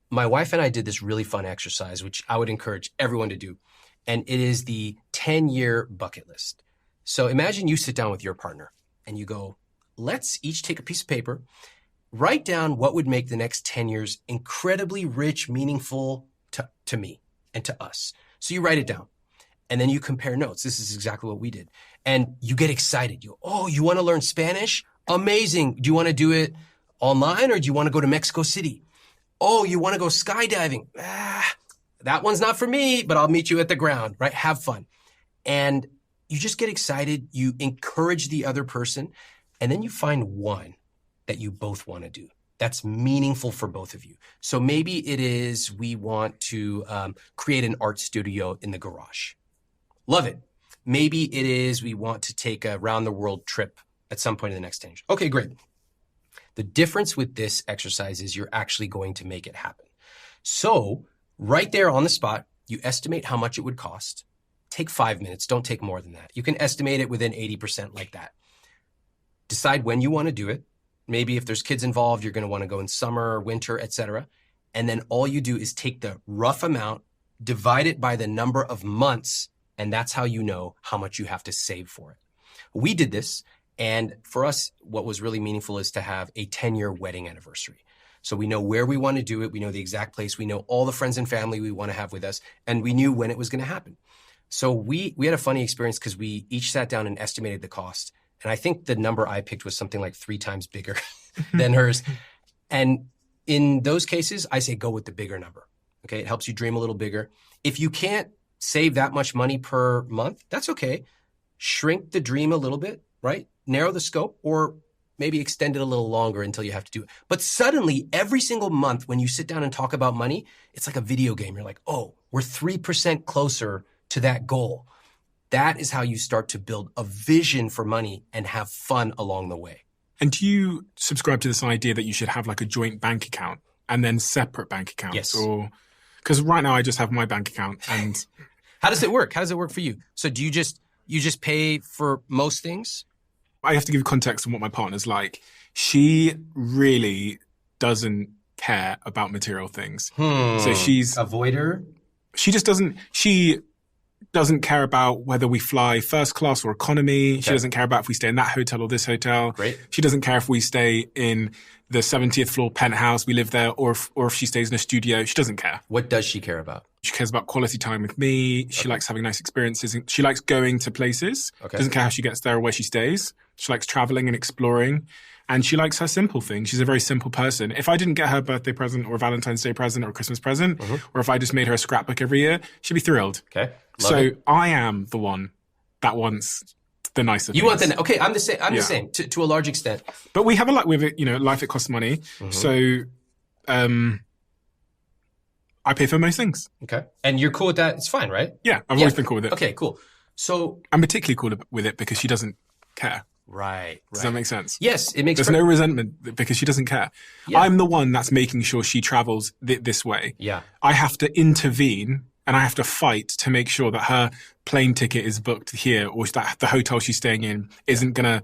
My wife and I did this really fun exercise, which I would encourage everyone to do. And it is the 10-year bucket list. So imagine you sit down with your partner and you go, let's each take a piece of paper, write down what would make the next 10 years incredibly rich, meaningful to me and to us. So you write it down. And then you compare notes. This is exactly what we did. And you get excited. You want to learn Spanish? Amazing. Do you want to do it online or do you want to go to Mexico City? Oh, you want to go skydiving? That one's not for me, but I'll meet you at the ground, right? Have fun. And you just get excited. You encourage the other person. And then you find one that you both want to do that's meaningful for both of you. So maybe it is we want to create an art studio in the garage. Love it. Maybe it is we want to take a round the world trip at some point in the next 10 years. Okay, great. The difference with this exercise is you're actually going to make it happen. So right there on the spot, you estimate how much it would cost. Take 5 minutes. Don't take more than that. You can estimate it within 80% like that. Decide when you want to do it. Maybe if there's kids involved, you're going to want to go in summer, winter, etc. And then all you do is take the rough amount, divide it by the number of months, and that's how you know how much you have to save for it. We did this, and for us, what was really meaningful is to have a 10-year wedding anniversary. So we know where we want to do it. We know the exact place. We know all the friends and family we want to have with us, and we knew when it was going to happen. So we had a funny experience because we each sat down and estimated the cost. And I think the number I picked was something like 3 times bigger than hers. And in those cases, I say go with the bigger number. Okay, it helps you dream a little bigger. If you can't save that much money per month, that's okay. Shrink the dream a little bit, right? Narrow the scope, or maybe extend it a little longer until you have to do it. But suddenly, every single month when you sit down and talk about money, it's like a video game. You're like, oh, we're 3% closer to that goal. That is how you start to build a vision for money and have fun along the way. And do you subscribe to this idea that you should have like a joint bank account and then separate bank accounts? Yes. Or because right now I just have my bank account and How does it work? How does it work for you? So do you just pay for most things? I have to give context on what my partner's like. She really doesn't care about material things. So she's avoider. She doesn't care about whether we fly first class or economy. Okay. She doesn't care about if we stay in that hotel or this hotel. Great. She doesn't care if we stay in the 70th floor penthouse, we live there, or if she stays in a studio. She doesn't care. What does she care about? She cares about quality time with me. She likes having nice experiences. She likes going to places. Okay. Doesn't care how she gets there or where she stays. She likes traveling and exploring. And she likes her simple things. She's a very simple person. If I didn't get her a birthday present or a Valentine's Day present or a Christmas present, or if I just made her a scrapbook every year, she'd be thrilled. Okay. So I am the one that wants the nicer things. You want the, okay, I'm the same. I'm the same to a large extent. But we have a lot with it, life, it costs money. So I pay for most things. Okay. And you're cool with that? It's fine, right? Yeah, I've always been cool with it. Okay, cool. So I'm particularly cool with it because she doesn't care. Right. Does that make sense? Yes, it makes There's no resentment because she doesn't care. Yeah. I'm the one that's making sure she travels this way. Yeah. I have to intervene and I have to fight to make sure that her plane ticket is booked here or that the hotel she's staying in isn't going to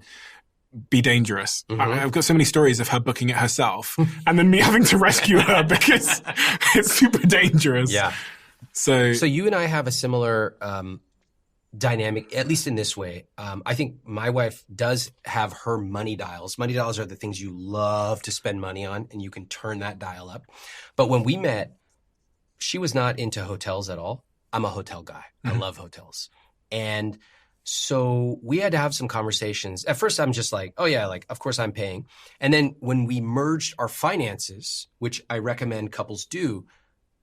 be dangerous. I've got so many stories of her booking it herself and then me having to rescue her because it's super dangerous. Yeah. So you and I have a similar dynamic, at least in this way. I think my wife does have her money dials. Money dials are the things you love to spend money on, and you can turn that dial up. But when we met, she was not into hotels at all. I'm a hotel guy. I love hotels. And so we had to have some conversations. At first, I'm just like, oh yeah, like, of course I'm paying. And then when we merged our finances, which I recommend couples do,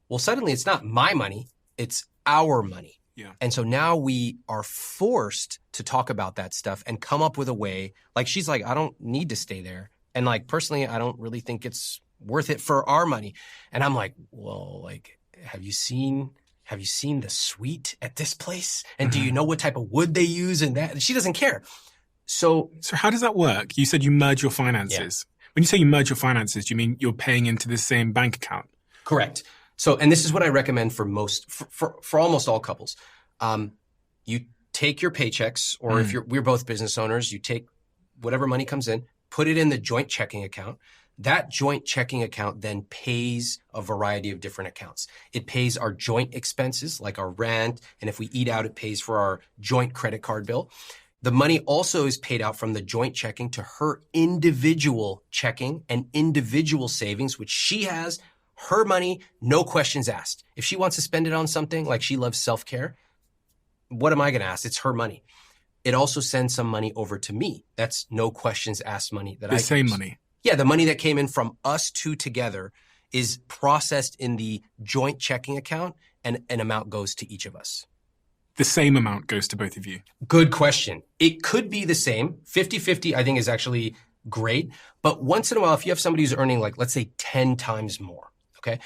well, suddenly it's not my money, it's our money. Yeah. And so now we are forced to talk about that stuff and come up with a way. Like, she's like, I don't need to stay there. And like, personally, I don't really think it's worth it for our money. And I'm like, well, like, have you seen the suite at this place? And do you know what type of wood they use and that? She doesn't care. So how does that work? You said you merge your finances. Yeah. When you say you merge your finances, do you mean you're paying into the same bank account? Correct. So, and this is what I recommend for for almost all couples. You take your paychecks, or if we're both business owners, you take whatever money comes in, put it in the joint checking account. That joint checking account then pays a variety of different accounts. It pays our joint expenses, like our rent, and if we eat out, it pays for our joint credit card bill. The money also is paid out from the joint checking to her individual checking and individual savings, which she has. Her money, no questions asked. If she wants to spend it on something, like she loves self-care, what am I going to ask? It's her money. It also sends some money over to me. That's no questions asked money that I The same use. money. Yeah, the money that came in from us two together is processed in the joint checking account, and an amount goes to each of us. The same amount goes to both of you. Good question. It could be the same. 50-50, I think, is actually great. But once in a while, if you have somebody who's earning, like, let's say 10 times more, okay,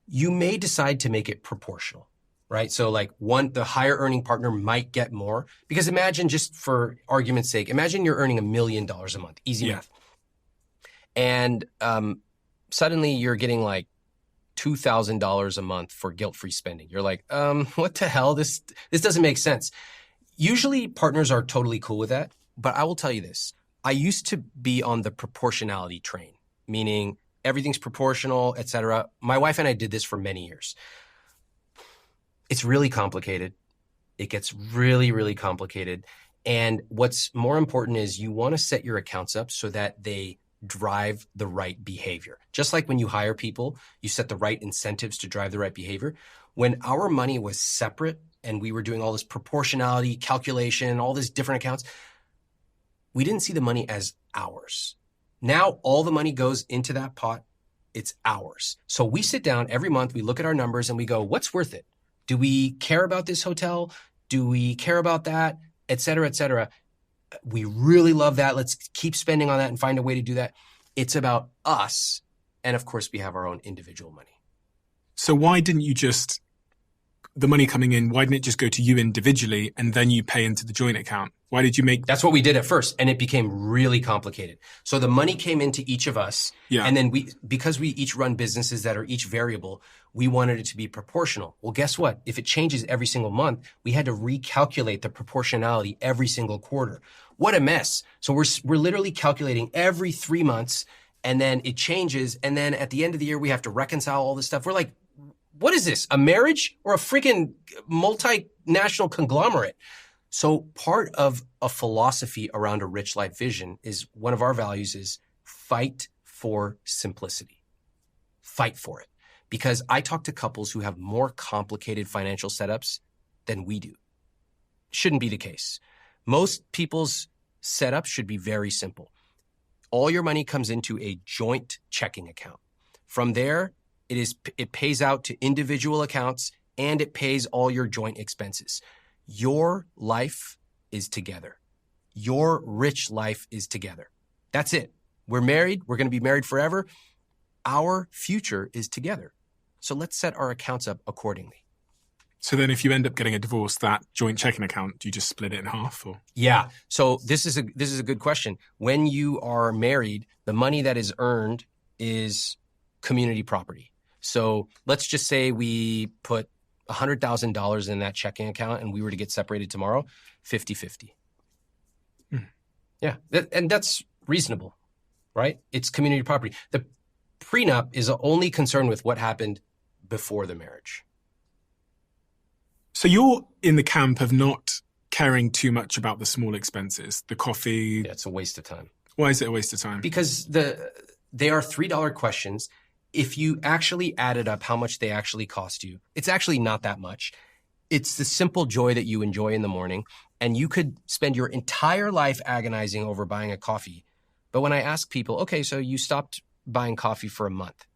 you may decide to make it proportional, right? So like the higher earning partner might get more, because imagine, just for argument's sake, imagine you're earning $1 million a month, easy math. And suddenly you're getting like $2,000 a month for guilt-free spending. You're like, what the hell? This doesn't make sense. Usually partners are totally cool with that. But I will tell you this. I used to be on the proportionality train, meaning everything's proportional, et cetera. My wife and I did this for many years. It's really complicated. It gets really, really complicated. And what's more important is you want to set your accounts up so that they drive the right behavior. Just like when you hire people, you set the right incentives to drive the right behavior. When our money was separate and we were doing all this proportionality calculation, all these different accounts, we didn't see the money as ours. Now all the money goes into that pot. It's ours. So we sit down every month, we look at our numbers and we go, what's worth it? Do we care about this hotel? Do we care about that? Et cetera, et cetera. We really love that. Let's keep spending on that and find a way to do that. It's about us. And of course, we have our own individual money. So why didn't you just, the money coming in, why didn't it just go to you individually and then you pay into the joint account? Why did you make... That's what we did at first. And it became really complicated. So the money came into each of us. Yeah. And then because we each run businesses that are each variable, we wanted it to be proportional. Well, guess what? If it changes every single month, we had to recalculate the proportionality every single quarter. What a mess. So we're literally calculating every 3 months, and then it changes. And then at the end of the year, we have to reconcile all this stuff. We're like, what is this? A marriage or a freaking multinational conglomerate? So part of a philosophy around a rich life vision is, one of our values is fight for simplicity. Fight for it. Because I talk to couples who have more complicated financial setups than we do. Shouldn't be the case. Most people's setup should be very simple. All your money comes into a joint checking account. From there, it pays out to individual accounts, and it pays all your joint expenses. Your life is together. Your rich life is together. That's it. We're married. We're going to be married forever. Our future is together. So let's set our accounts up accordingly. So then if you end up getting a divorce, that joint checking account, do you just split it in half? Or? Yeah. So this is a good question. When you are married, the money that is earned is community property. So let's just say we put $100,000 in that checking account and we were to get separated tomorrow, 50-50. Yeah. And that's reasonable, right? It's community property. The prenup is only concerned with what happened before the marriage. So you're in the camp of not caring too much about the small expenses, the coffee. Yeah, it's a waste of time. Why is it a waste of time? Because they are $3 questions. If you actually added up how much they actually cost you, it's actually not that much. It's the simple joy that you enjoy in the morning, and you could spend your entire life agonizing over buying a coffee. But when I ask people, okay, so you stopped buying coffee for a month.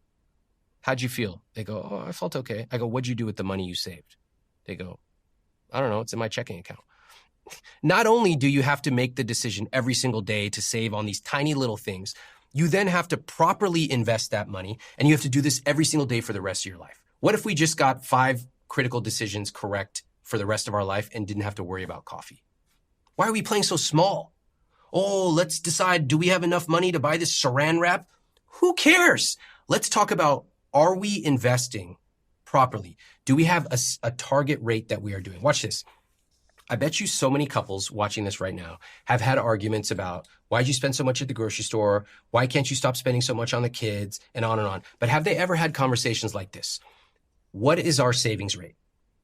How'd you feel? They go, oh, I felt okay. I go, what'd you do with the money you saved? They go, I don't know, it's in my checking account. Not only do you have to make the decision every single day to save on these tiny little things, you then have to properly invest that money, and you have to do this every single day for the rest of your life. What if we just got 5 critical decisions correct for the rest of our life and didn't have to worry about coffee? Why are we playing so small? Oh, let's decide, do we have enough money to buy this saran wrap? Who cares? Let's talk about, are we investing properly? Do we have a target rate that we are doing? Watch this. I bet you so many couples watching this right now have had arguments about, why'd you spend so much at the grocery store? Why can't you stop spending so much on the kids? And on and on. But have they ever had conversations like this? What is our savings rate?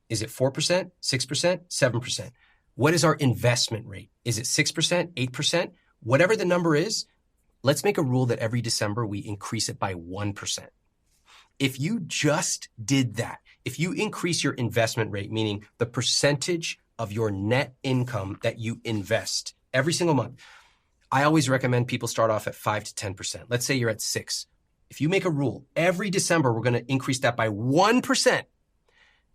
Is it 4%, 6%, 7%? What is our investment rate? Is it 6%, 8%? Whatever the number is, let's make a rule that every December we increase it by 1%. If you just did that, if you increase your investment rate, meaning the percentage of your net income that you invest every single month. I always recommend people start off at 5 to 10%. Let's say you're at 6. If you make a rule, every December, we're going to increase that by 1%.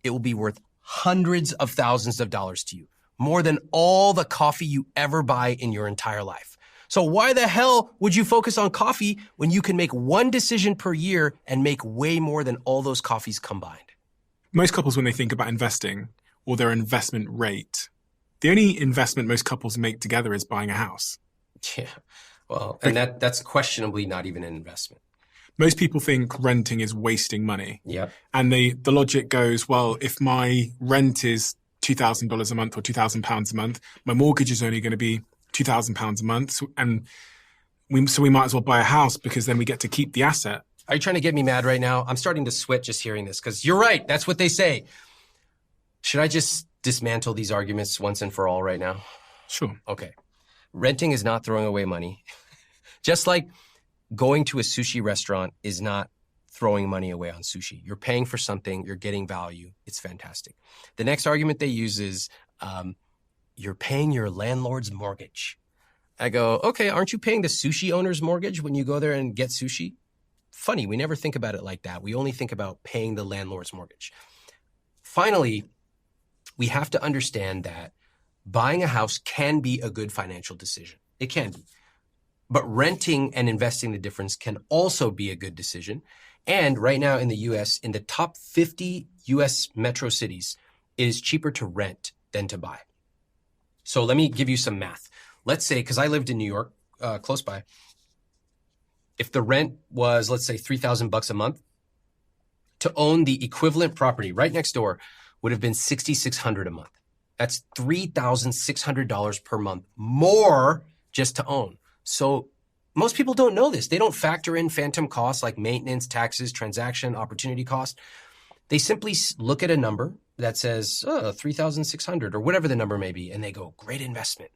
It will be worth hundreds of thousands of dollars to you, more than all the coffee you ever buy in your entire life. So why the hell would you focus on coffee when you can make one decision per year and make way more than all those coffees combined? Most couples, when they think about investing or their investment rate, the only investment most couples make together is buying a house. Yeah, well, and that's questionably not even an investment. Most people think renting is wasting money. Yeah. And the logic goes, well, if my rent is $2,000 a month or £2,000 a month, my mortgage is only going to be £2,000 a month. So we might as well buy a house because then we get to keep the asset. Are you trying to get me mad right now? I'm starting to sweat just hearing this because you're right. That's what they say. Should I just dismantle these arguments once and for all right now? Sure. Okay. Renting is not throwing away money. Just like going to a sushi restaurant is not throwing money away on sushi. You're paying for something, you're getting value. It's fantastic. The next argument they use is you're paying your landlord's mortgage. I go, okay, aren't you paying the sushi owner's mortgage when you go there and get sushi? Funny, we never think about it like that. We only think about paying the landlord's mortgage. Finally, we have to understand that buying a house can be a good financial decision. It can be. But renting and investing the difference can also be a good decision. And right now in the US, in the top 50 US metro cities, it is cheaper to rent than to buy. So let me give you some math. Let's say, because I lived in New York, close by, if the rent was, let's say, $3,000 a month, to own the equivalent property right next door would have been $6,600 a month. That's $3,600 per month more just to own. So most people don't know this. They don't factor in phantom costs like maintenance, taxes, transaction, opportunity cost. They simply look at a number that says 3,600 or whatever the number may be, and they go, great investment.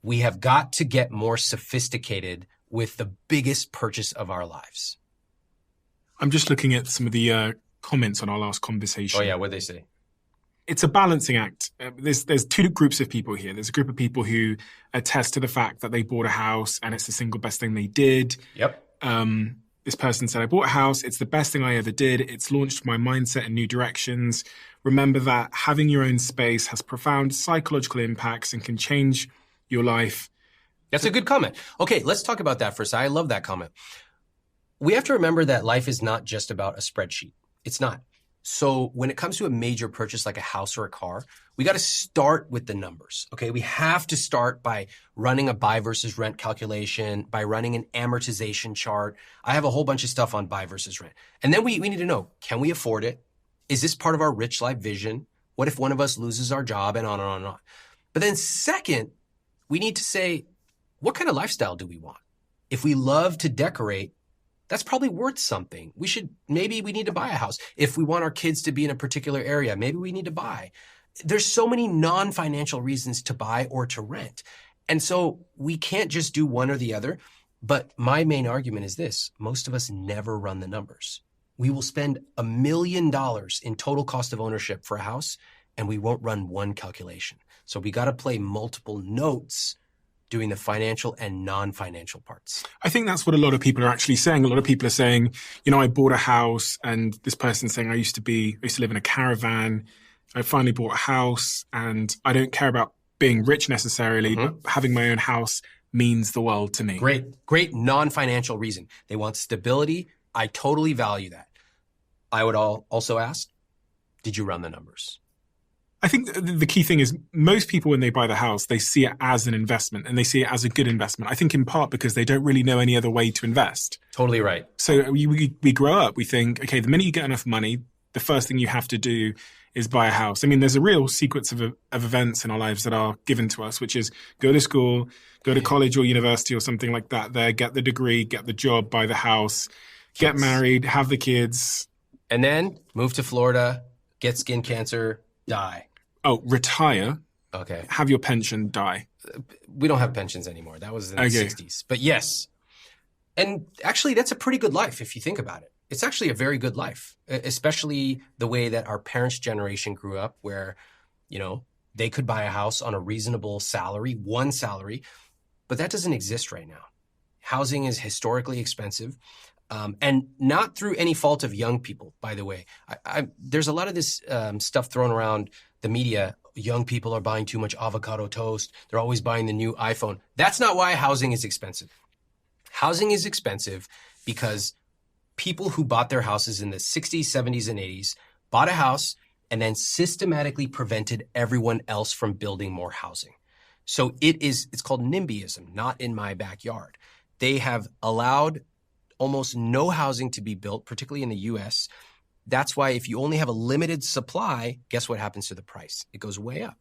We have got to get more sophisticated with the biggest purchase of our lives. I'm just looking at some of the comments on our last conversation. Oh yeah, what'd they say? It's a balancing act. There's two groups of people here. There's a group of people who attest to the fact that they bought a house and it's the single best thing they did. Yep. This person said, I bought a house. It's the best thing I ever did. It's launched my mindset in new directions. Remember that having your own space has profound psychological impacts and can change your life. That's a good comment. Okay, let's talk about that for a second. I love that comment. We have to remember that life is not just about a spreadsheet. It's not. So when it comes to a major purchase like a house or a car, we got to start with the numbers. Okay, we have to start by running a buy versus rent calculation, by running an amortization chart. I have a whole bunch of stuff on buy versus rent. And then we need to know, can we afford it? Is this part of our rich life vision? What if one of us loses our job, and on and on and on? But then second, we need to say, what kind of lifestyle do we want? If we love to decorate, that's probably worth something. Maybe we need to buy a house. If we want our kids to be in a particular area, maybe we need to buy. There's so many non-financial reasons to buy or to rent. And so we can't just do one or the other. But my main argument is this: most of us never run the numbers. We will spend $1 million in total cost of ownership for a house, and we won't run one calculation. So we got to play multiple notes doing the financial and non-financial parts. I think that's what a lot of people are actually saying. A lot of people are saying, I bought a house, and this person's saying, I used to live in a caravan. I finally bought a house, and I don't care about being rich necessarily, but having my own house means the world to me. Great non-financial reason. They want stability. I totally value that. I would also ask, did you run the numbers? I think the key thing is most people, when they buy the house, they see it as an investment, and they see it as a good investment. I think in part because they don't really know any other way to invest. Totally right. So we grow up, we think, okay, the minute you get enough money, the first thing you have to do is buy a house. I mean, there's a real sequence of events in our lives that are given to us, which is go to school, go to college or university or something like that there, get the degree, get the job, buy the house, get married, have the kids. And then move to Florida, get skin cancer, die. Oh, retire. Okay. Have your pension, die. We don't have pensions anymore. That was in the 60s. But yes. And actually, that's a pretty good life if you think about it. It's actually a very good life, especially the way that our parents' generation grew up, where, They could buy a house on a reasonable salary, one salary, but that doesn't exist right now. Housing is historically expensive, and not through any fault of young people, by the way. There's a lot of this stuff thrown around the media. Young people are buying too much avocado toast. They're always buying the new iPhone. That's not why housing is expensive. Housing is expensive because people who bought their houses in the 60s, 70s, and 80s bought a house and then systematically prevented everyone else from building more housing. So it's called NIMBYism, not in my backyard. They have allowed almost no housing to be built, particularly in the US. That's why if you only have a limited supply, guess what happens to the price? It goes way up.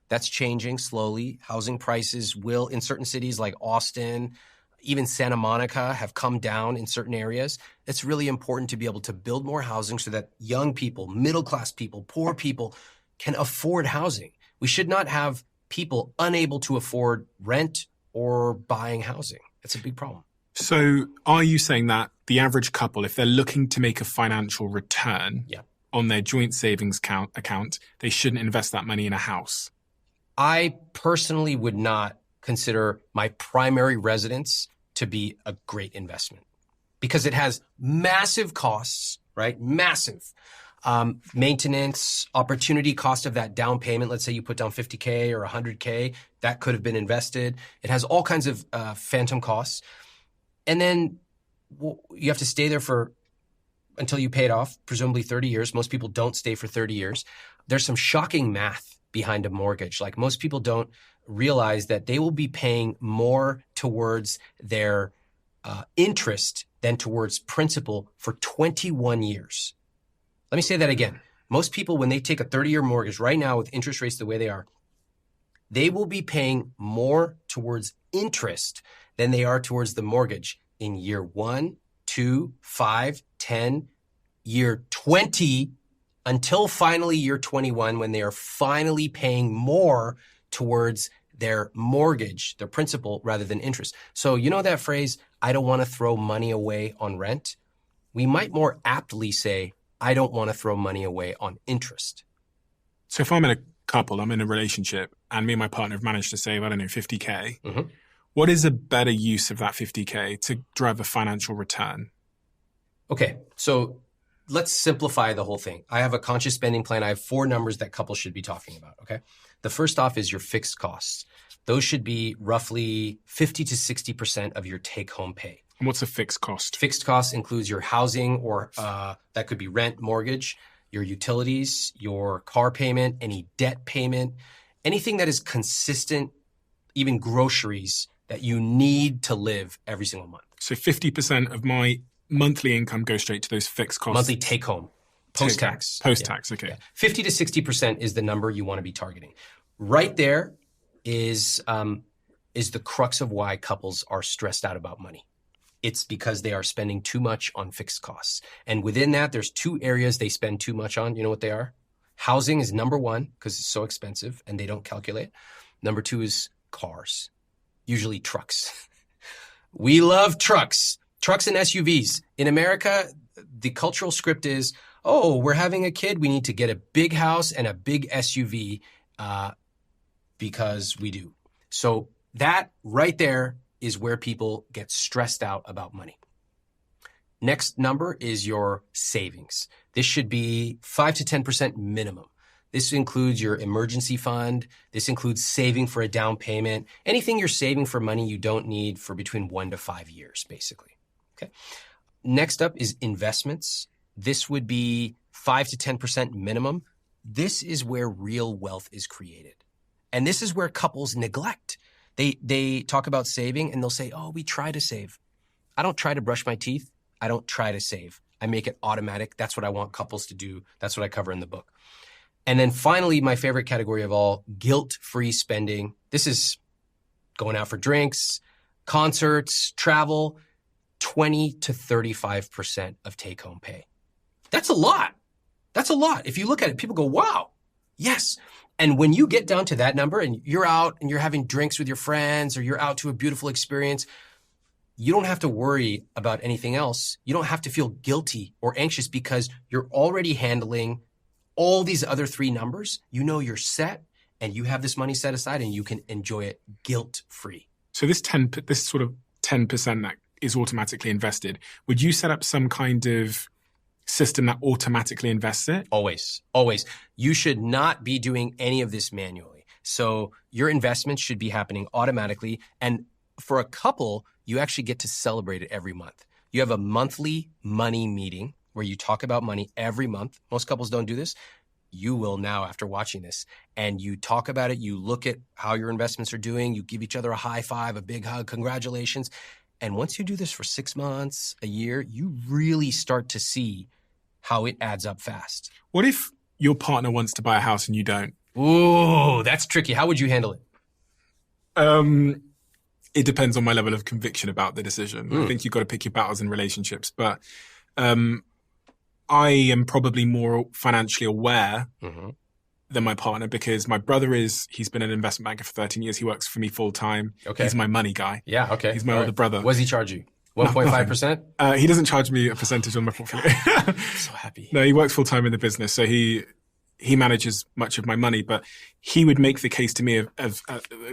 That's changing slowly. Housing prices will, in certain cities like Austin, even Santa Monica, have come down in certain areas. It's really important to be able to build more housing so that young people, middle-class people, poor people can afford housing. We should not have people unable to afford rent or buying housing. It's a big problem. So are you saying that the average couple, if they're looking to make a financial return on their joint savings account, they shouldn't invest that money in a house? I personally would not consider my primary residence to be a great investment because it has massive costs, right? Massive. Maintenance, opportunity cost of that down payment. Let's say you put down $50K or $100K, that could have been invested. It has all kinds of phantom costs. And then you have to stay there until you pay it off, presumably 30 years. Most people don't stay for 30 years. There's some shocking math behind a mortgage. Like most people don't realize that they will be paying more towards their interest than towards principal for 21 years. Let me say that again. Most people, when they take a 30-year mortgage right now with interest rates the way they are, they will be paying more towards interest than they are towards the mortgage in year 1, 2, 5, 10, year 20, until finally year 21, when they are finally paying more towards their mortgage, their principal, rather than interest. So you know that phrase, I don't want to throw money away on rent? We might more aptly say, I don't want to throw money away on interest. So if I'm in a couple, I'm in a relationship, and me and my partner have managed to save, I don't know, 50K. Mm-hmm. What is a better use of that 50K to drive a financial return? Okay, so let's simplify the whole thing. I have a conscious spending plan. I have 4 numbers that couples should be talking about, okay? The first off is your fixed costs. Those should be roughly 50 to 60% of your take-home pay. And what's a fixed cost? Fixed cost includes your housing or that could be rent, mortgage, your utilities, your car payment, any debt payment, anything that is consistent, even groceries that you need to live every single month. So 50% of my monthly income goes straight to those fixed costs? Monthly take-home, post-tax. Post-tax, okay. 50 to 60% is the number you want to be targeting. Right there is the crux of why couples are stressed out about money. It's because they are spending too much on fixed costs. And within that, there's 2 areas they spend too much on. You know what they are? Housing is number 1 because it's so expensive and they don't calculate. Number 2 is cars, usually trucks. We love trucks and SUVs. In America, the cultural script is, oh, we're having a kid. We need to get a big house and a big SUV because we do. So that right there is where people get stressed out about money. Next number is your savings. This should be 5 to 10% minimum. This includes your emergency fund. This includes saving for a down payment. Anything you're saving for money you don't need for between 1 to 5 years, basically. Okay. Next up is investments. This would be 5 to 10% minimum. This is where real wealth is created. And this is where couples neglect. They talk about saving and they'll say, oh, we try to save. I don't try to brush my teeth. I don't try to save. I make it automatic. That's what I want couples to do. That's what I cover in the book. And then finally, my favorite category of all, guilt-free spending. This is going out for drinks, concerts, travel, 20 to 35% of take-home pay. That's a lot. That's a lot. If you look at it, people go, wow, yes. And when you get down to that number and you're out and you're having drinks with your friends or you're out to a beautiful experience, you don't have to worry about anything else. You don't have to feel guilty or anxious because you're already handling all these other 3 numbers. You know you're set and you have this money set aside and you can enjoy it guilt-free. So this sort of 10% that is automatically invested, would you set up some kind of system that automatically invests it? Always, always. You should not be doing any of this manually. So your investments should be happening automatically. And for a couple, you actually get to celebrate it every month. You have a monthly money meeting where you talk about money every month. Most couples don't do this. You will now after watching this. And you talk about it. You look at how your investments are doing. You give each other a high five, a big hug, congratulations. And once you do this for 6 months, a year, you really start to see how it adds up fast. What if your partner wants to buy a house and you don't? Ooh, that's tricky. How would you handle it? It depends on my level of conviction about the decision. I think you've got to pick your battles in relationships. But I am probably more financially aware than my partner because my brother he's been an investment banker for 13 years. He works for me full time. Okay. He's my money guy. Yeah, okay. He's my older brother. What does he charge you? 1.5%? He doesn't charge me a percentage on my portfolio. I'm so happy. No, he works full time in the business. So he manages much of my money, but he would make the case to me of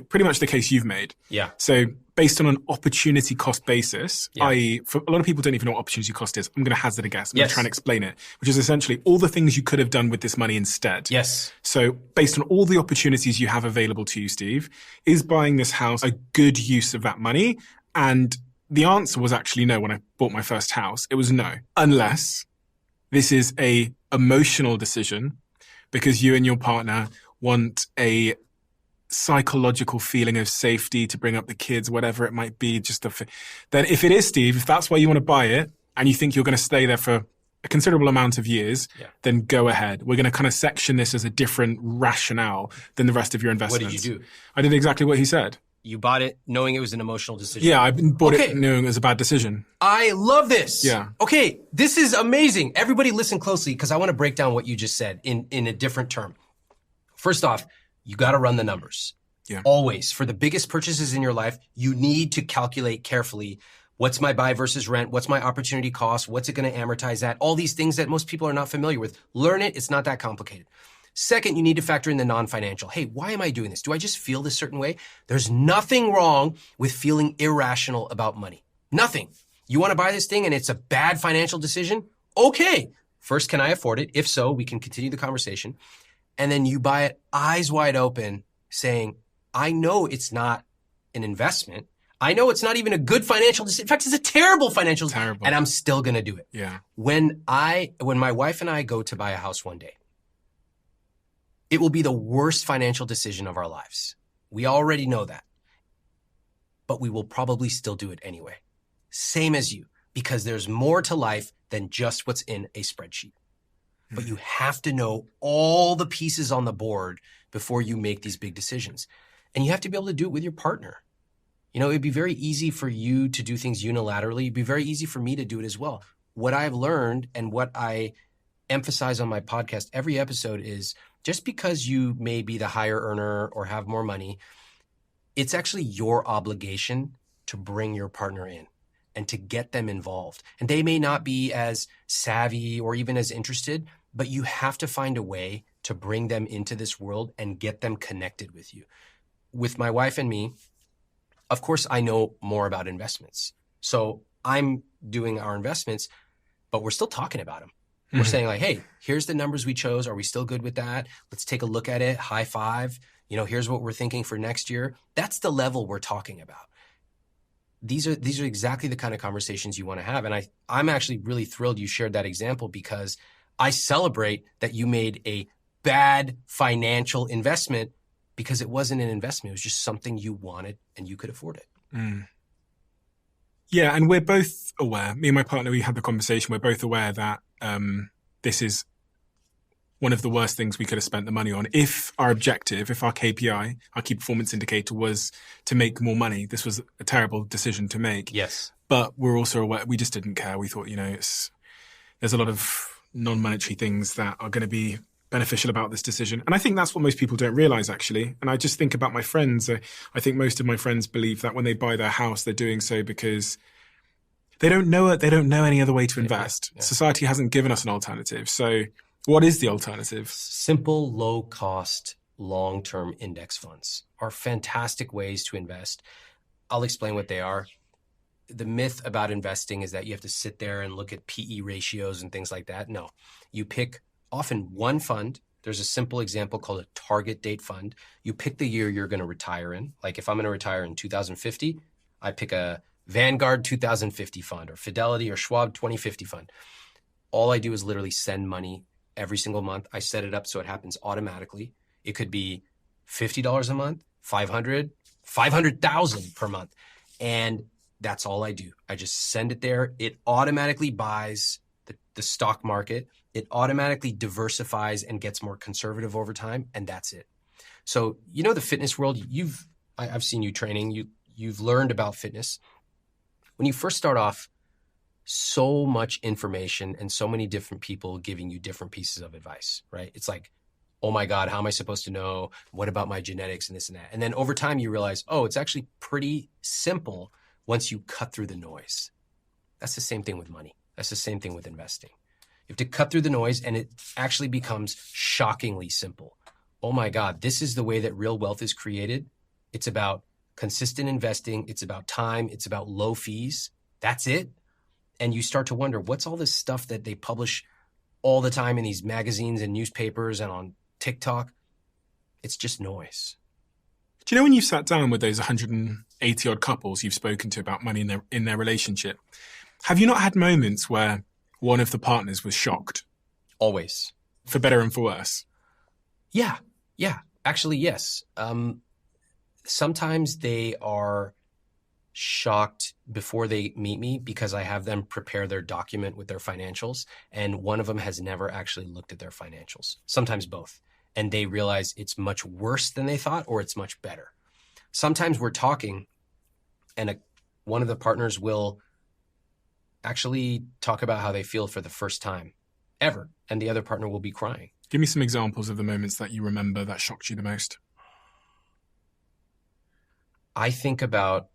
pretty much the case you've made. Yeah. So based on an opportunity cost basis, i.e. for a lot of people don't even know what opportunity cost is. I'm going to hazard a guess. I'm going to try and explain it, which is essentially all the things you could have done with this money instead. Yes. So based on all the opportunities you have available to you, Steve, is buying this house a good use of that money? And the answer was actually no. When I bought my first house, it was no, unless this is a emotional decision because you and your partner want a psychological feeling of safety to bring up the kids, whatever it might be. Then if it is, Steve, if that's why you want to buy it and you think you're going to stay there for a considerable amount of years, then go ahead. We're going to kind of section this as a different rationale than the rest of your investments. What did you do? I did exactly what he said. You bought it knowing it was an emotional decision. Yeah, I bought it knowing it was a bad decision. I love this. Yeah. Okay, this is amazing. Everybody listen closely because I want to break down what you just said in a different term. First off, you got to run the numbers. Yeah. Always. For the biggest purchases in your life, you need to calculate carefully what's my buy versus rent, what's my opportunity cost, what's it going to amortize at, all these things that most people are not familiar with. Learn it. It's not that complicated. Second, you need to factor in the non-financial. Hey, why am I doing this? Do I just feel this certain way? There's nothing wrong with feeling irrational about money. Nothing. You want to buy this thing and it's a bad financial decision? Okay. First, can I afford it? If so, we can continue the conversation. And then you buy it eyes wide open saying, I know it's not an investment. I know it's not even a good financial decision. In fact, it's a terrible financial decision. And I'm still going to do it. Yeah. When my wife and I go to buy a house one day, it will be the worst financial decision of our lives. We already know that. But we will probably still do it anyway. Same as you, because there's more to life than just what's in a spreadsheet. But you have to know all the pieces on the board before you make these big decisions. And you have to be able to do it with your partner. You know, it'd be very easy for you to do things unilaterally. It'd be very easy for me to do it as well. What I've learned and what I emphasize on my podcast every episode is just because you may be the higher earner or have more money, it's actually your obligation to bring your partner in and to get them involved. And they may not be as savvy or even as interested, but you have to find a way to bring them into this world and get them connected with you. With my wife and me, of course, I know more about investments. So I'm doing our investments, but we're still talking about them. We're saying like, hey, here's the numbers we chose. Are we still good with that? Let's take a look at it. High five. You know, here's what we're thinking for next year. That's the level we're talking about. These are exactly the kind of conversations you want to have. And I'm actually really thrilled you shared that example because I celebrate that you made a bad financial investment because it wasn't an investment. It was just something you wanted and you could afford it. Mm. Yeah, and we're both aware, me and my partner, we had the conversation, we're both aware that this is one of the worst things we could have spent the money on. If our objective, if our KPI, our key performance indicator was to make more money, this was a terrible decision to make. Yes. But we're also aware, we just didn't care. We thought, there's a lot of non-monetary things that are going to be beneficial about this decision. And I think that's what most people don't realize, actually. And I just think about my friends. I think most of my friends believe that when they buy their house, they're doing so because they don't know it. They don't know any other way to invest. Yeah. Society hasn't given us an alternative. So what is the alternative? Simple, low-cost long-term index funds are fantastic ways to invest. I'll explain what they are. The myth about investing is that you have to sit there and look at PE ratios and things like that. No, you pick often one fund. There's a simple example called a target date fund. You pick the year you're going to retire in. Like if I'm going to retire in 2050, I pick a Vanguard 2050 fund or Fidelity or Schwab 2050 fund. All I do is literally send money every single month. I set it up so it happens automatically. It could be $50 a month, $500, $500,000 per month. And that's all I do. I just send it there. It automatically buys the stock market. It automatically diversifies and gets more conservative over time. And that's it. So, you know, the fitness world, I've seen you training, you've learned about fitness. When you first start off, so much information and so many different people giving you different pieces of advice, right? It's like, oh my God, how am I supposed to know? What about my genetics and this and that? And then over time you realize, oh, it's actually pretty simple once you cut through the noise. That's the same thing with money. That's the same thing with investing. You have to cut through the noise and it actually becomes shockingly simple. Oh my God, this is the way that real wealth is created. It's about consistent investing. It's about time. It's about low fees. That's it. And you start to wonder, what's all this stuff that they publish all the time in these magazines and newspapers and on TikTok? It's just noise. Do you know when you sat down with those 180 odd couples you've spoken to about money in their relationship, have you not had moments where one of the partners was shocked? Always. For better and for worse? Yeah. Actually, yes. Sometimes they are shocked before they meet me because I have them prepare their document with their financials. And one of them has never actually looked at their financials, sometimes both. And they realize it's much worse than they thought, or it's much better. Sometimes we're talking and one of the partners will actually talk about how they feel for the first time ever. And the other partner will be crying. Give me some examples of the moments that you remember that shocked you the most. I think about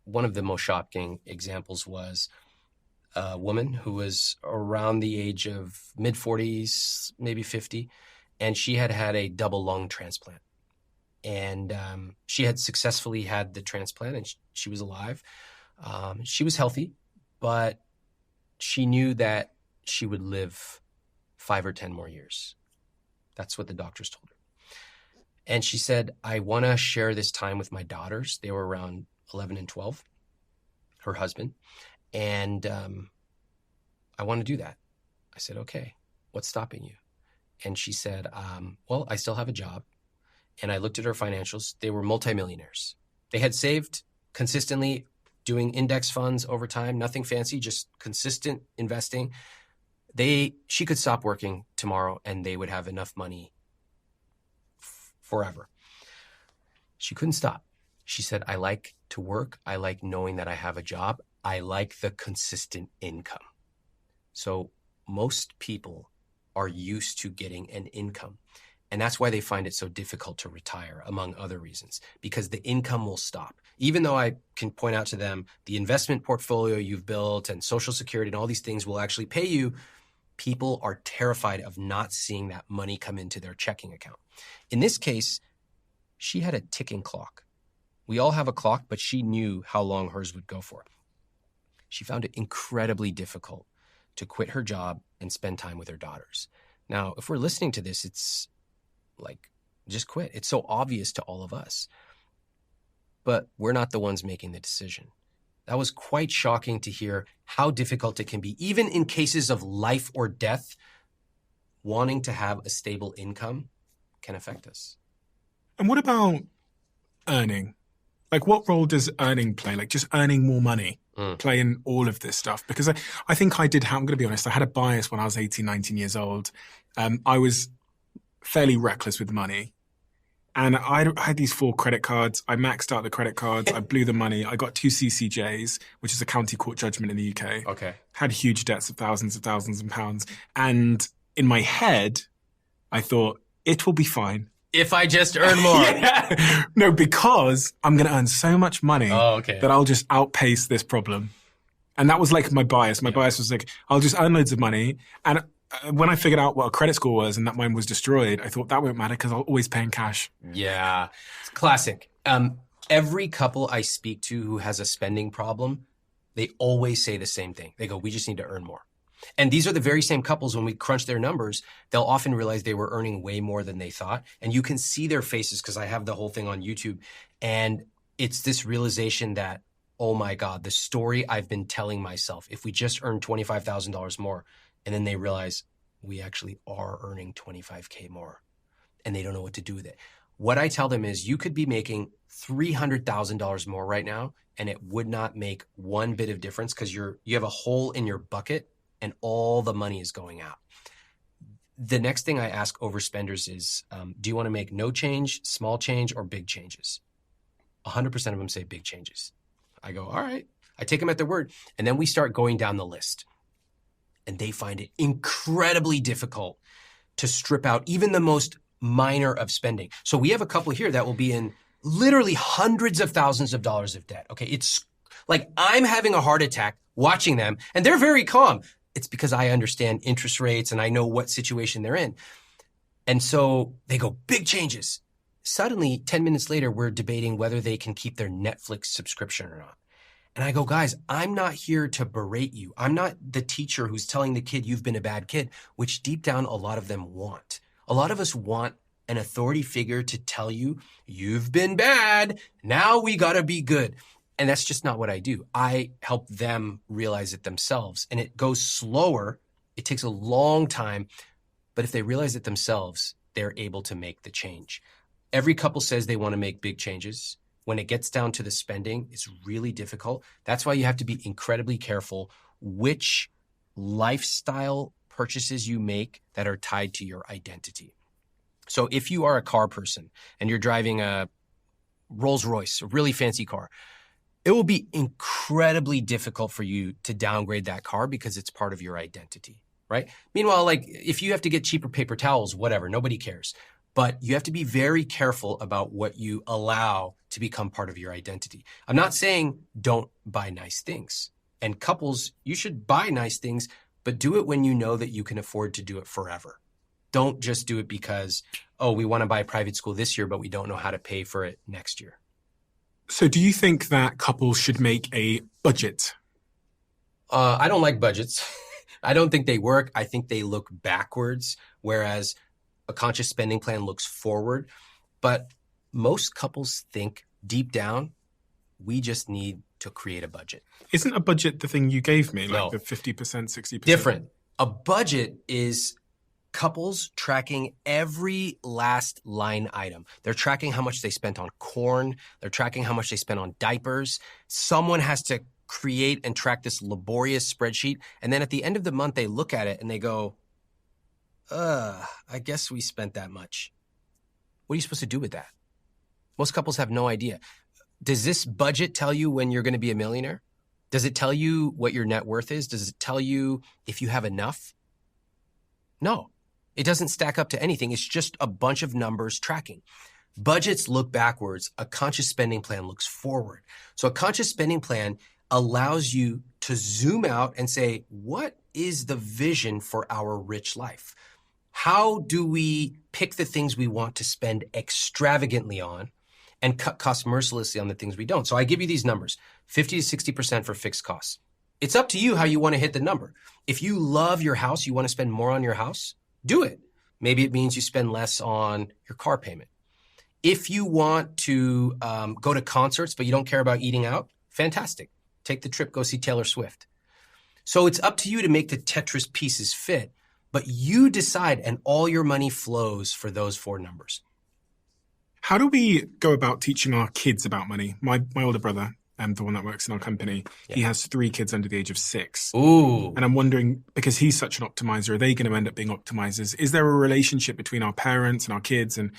one of the most shocking examples was a woman who was around the age of mid-40s, maybe 50, and she had had a double lung transplant. And she had successfully had the transplant and she was alive. She was healthy, but she knew that she would live 5 or 10 more years. That's what the doctors told her. And she said, I want to share this time with my daughters. They were around 11 and 12, her husband. And I want to do that. I said, okay, what's stopping you? And she said, well, I still have a job. And I looked at her financials. They were multimillionaires. They had saved consistently, doing index funds over time, nothing fancy, just consistent investing. She could stop working tomorrow and they would have enough money forever. She couldn't stop. She said, I like to work. I like knowing that I have a job. I like the consistent income. So most people are used to getting an income. And that's why they find it so difficult to retire, among other reasons, because the income will stop. Even though I can point out to them the investment portfolio you've built and Social Security and all these things will actually pay you, people are terrified of not seeing that money come into their checking account. In this case, she had a ticking clock. We all have a clock, but she knew how long hers would go for. She found it incredibly difficult to quit her job and spend time with her daughters. Now, if we're listening to this, it's like, just quit. It's so obvious to all of us. But we're not the ones making the decision. That was quite shocking to hear how difficult it can be, even in cases of life or death. Wanting to have a stable income can affect us. And what about earning? Like, what role does earning play? Like, just earning more money play in all of this stuff? Because I think I'm going to be honest, I had a bias when I was 18, 19 years old. I was fairly reckless with money. And I had these 4 credit cards. I maxed out the credit cards. I blew the money. I got 2 CCJs, which is a county court judgment in the UK. Okay. Had huge debts of thousands of pounds. And in my head, I thought, it will be fine. If I just earn more. Yeah. No, because I'm going to earn so much money that I'll just outpace this problem. And that was like my bias. My bias was like, I'll just earn loads of money. And when I figured out what a credit score was and that mine was destroyed, I thought that won't matter because I'll always pay in cash. Yeah, it's classic. Every couple I speak to who has a spending problem, they always say the same thing. They go, we just need to earn more. And these are the very same couples, when we crunch their numbers, they'll often realize they were earning way more than they thought. And you can see their faces because I have the whole thing on YouTube. And it's this realization that, oh my God, the story I've been telling myself, if we just earn $25,000 more, and then they realize we actually are earning 25K more and they don't know what to do with it. What I tell them is you could be making $300,000 more right now and it would not make one bit of difference because you have a hole in your bucket and all the money is going out. The next thing I ask overspenders is, do you want to make no change, small change, or big changes? 100% of them say big changes. I go, all right. I take them at their word. And then we start going down the list. And they find it incredibly difficult to strip out even the most minor of spending. So we have a couple here that will be in literally hundreds of thousands of dollars of debt. Okay, it's like I'm having a heart attack watching them, and they're very calm. It's because I understand interest rates and I know what situation they're in. And so they go, big changes. Suddenly, 10 minutes later, we're debating whether they can keep their Netflix subscription or not. And I go, guys, I'm not here to berate you. I'm not the teacher who's telling the kid you've been a bad kid, which deep down, a lot of them want. A lot of us want an authority figure to tell you, you've been bad, now we gotta be good. And that's just not what I do. I help them realize it themselves. And it goes slower. It takes a long time. But if they realize it themselves, they're able to make the change. Every couple says they want to make big changes. When it gets down to the spending, it's really difficult. That's why you have to be incredibly careful which lifestyle purchases you make that are tied to your identity. So if you are a car person and you're driving a Rolls Royce, a really fancy car, it will be incredibly difficult for you to downgrade that car because it's part of your identity, right? Meanwhile, like if you have to get cheaper paper towels, whatever, nobody cares. But you have to be very careful about what you allow to become part of your identity. I'm not saying don't buy nice things. And couples, you should buy nice things, but do it when you know that you can afford to do it forever. Don't just do it because, oh, we want to buy private school this year, but we don't know how to pay for it next year. So do you think that couples should make a budget? I don't like budgets. I don't think they work. I think they look backwards, whereas a conscious spending plan looks forward. But most couples think deep down, we just need to create a budget. Isn't a budget the thing you gave me, like No. the 50%, 60%? Different. A budget is couples tracking every last line item. They're tracking how much they spent on corn. They're tracking how much they spent on diapers. Someone has to create and track this laborious spreadsheet. And then at the end of the month, they look at it and they go, I guess we spent that much. What are you supposed to do with that? Most couples have no idea. Does this budget tell you when you're going to be a millionaire? Does it tell you what your net worth is? Does it tell you if you have enough? No, it doesn't stack up to anything. It's just a bunch of numbers tracking. Budgets look backwards. A conscious spending plan looks forward. So a conscious spending plan allows you to zoom out and say, what is the vision for our rich life? How do we pick the things we want to spend extravagantly on and cut costs mercilessly on the things we don't? So I give you these numbers, 50 to 60% for fixed costs. It's up to you how you want to hit the number. If you love your house, you want to spend more on your house, do it. Maybe it means you spend less on your car payment. If you want to go to concerts, but you don't care about eating out, fantastic. Take the trip, go see Taylor Swift. So it's up to you to make the Tetris pieces fit, but you decide and all your money flows for those four numbers. How do we go about teaching our kids about money? My older brother, the one that works in our company, he has 3 kids under the age of 6. Ooh. And I'm wondering, because he's such an optimizer, are they going to end up being optimizers? Is there a relationship between our parents and our kids? And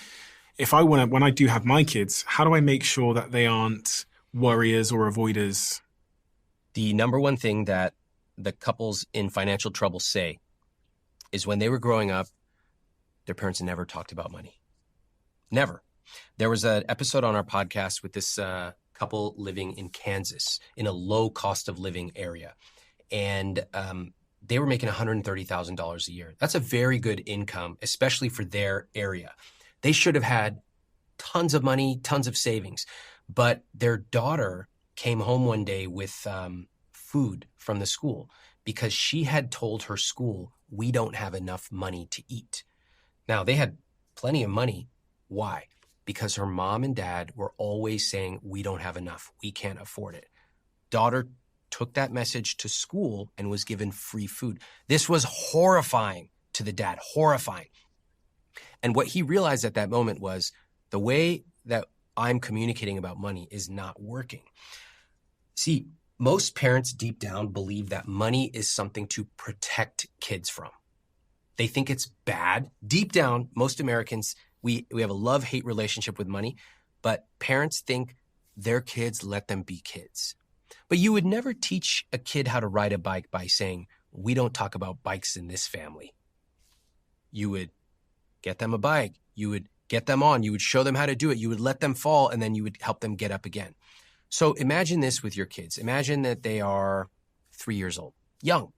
if I want to, when I do have my kids, how do I make sure that they aren't worriers or avoiders? The number one thing that the couples in financial trouble say is when they were growing up, their parents never talked about money. Never. There was an episode on our podcast with this couple living in Kansas in a low cost of living area. And they were making $130,000 a year. That's a very good income, especially for their area. They should have had tons of money, tons of savings. But their daughter came home one day with food from the school because she had told her school, we don't have enough money to eat. Now, they had plenty of money. Why? Because her mom and dad were always saying, we don't have enough. We can't afford it. Daughter took that message to school and was given free food. This was horrifying to the dad, horrifying. And what he realized at that moment was the way that I'm communicating about money is not working. See, most parents deep down believe that money is something to protect kids from. They think it's bad. Deep down, most Americans, we have a love-hate relationship with money, but parents think their kids let them be kids. But you would never teach a kid how to ride a bike by saying, we don't talk about bikes in this family. You would get them a bike. You would get them on. You would show them how to do it. You would let them fall, and then you would help them get up again. So imagine this with your kids. Imagine that they are 3 years old, young.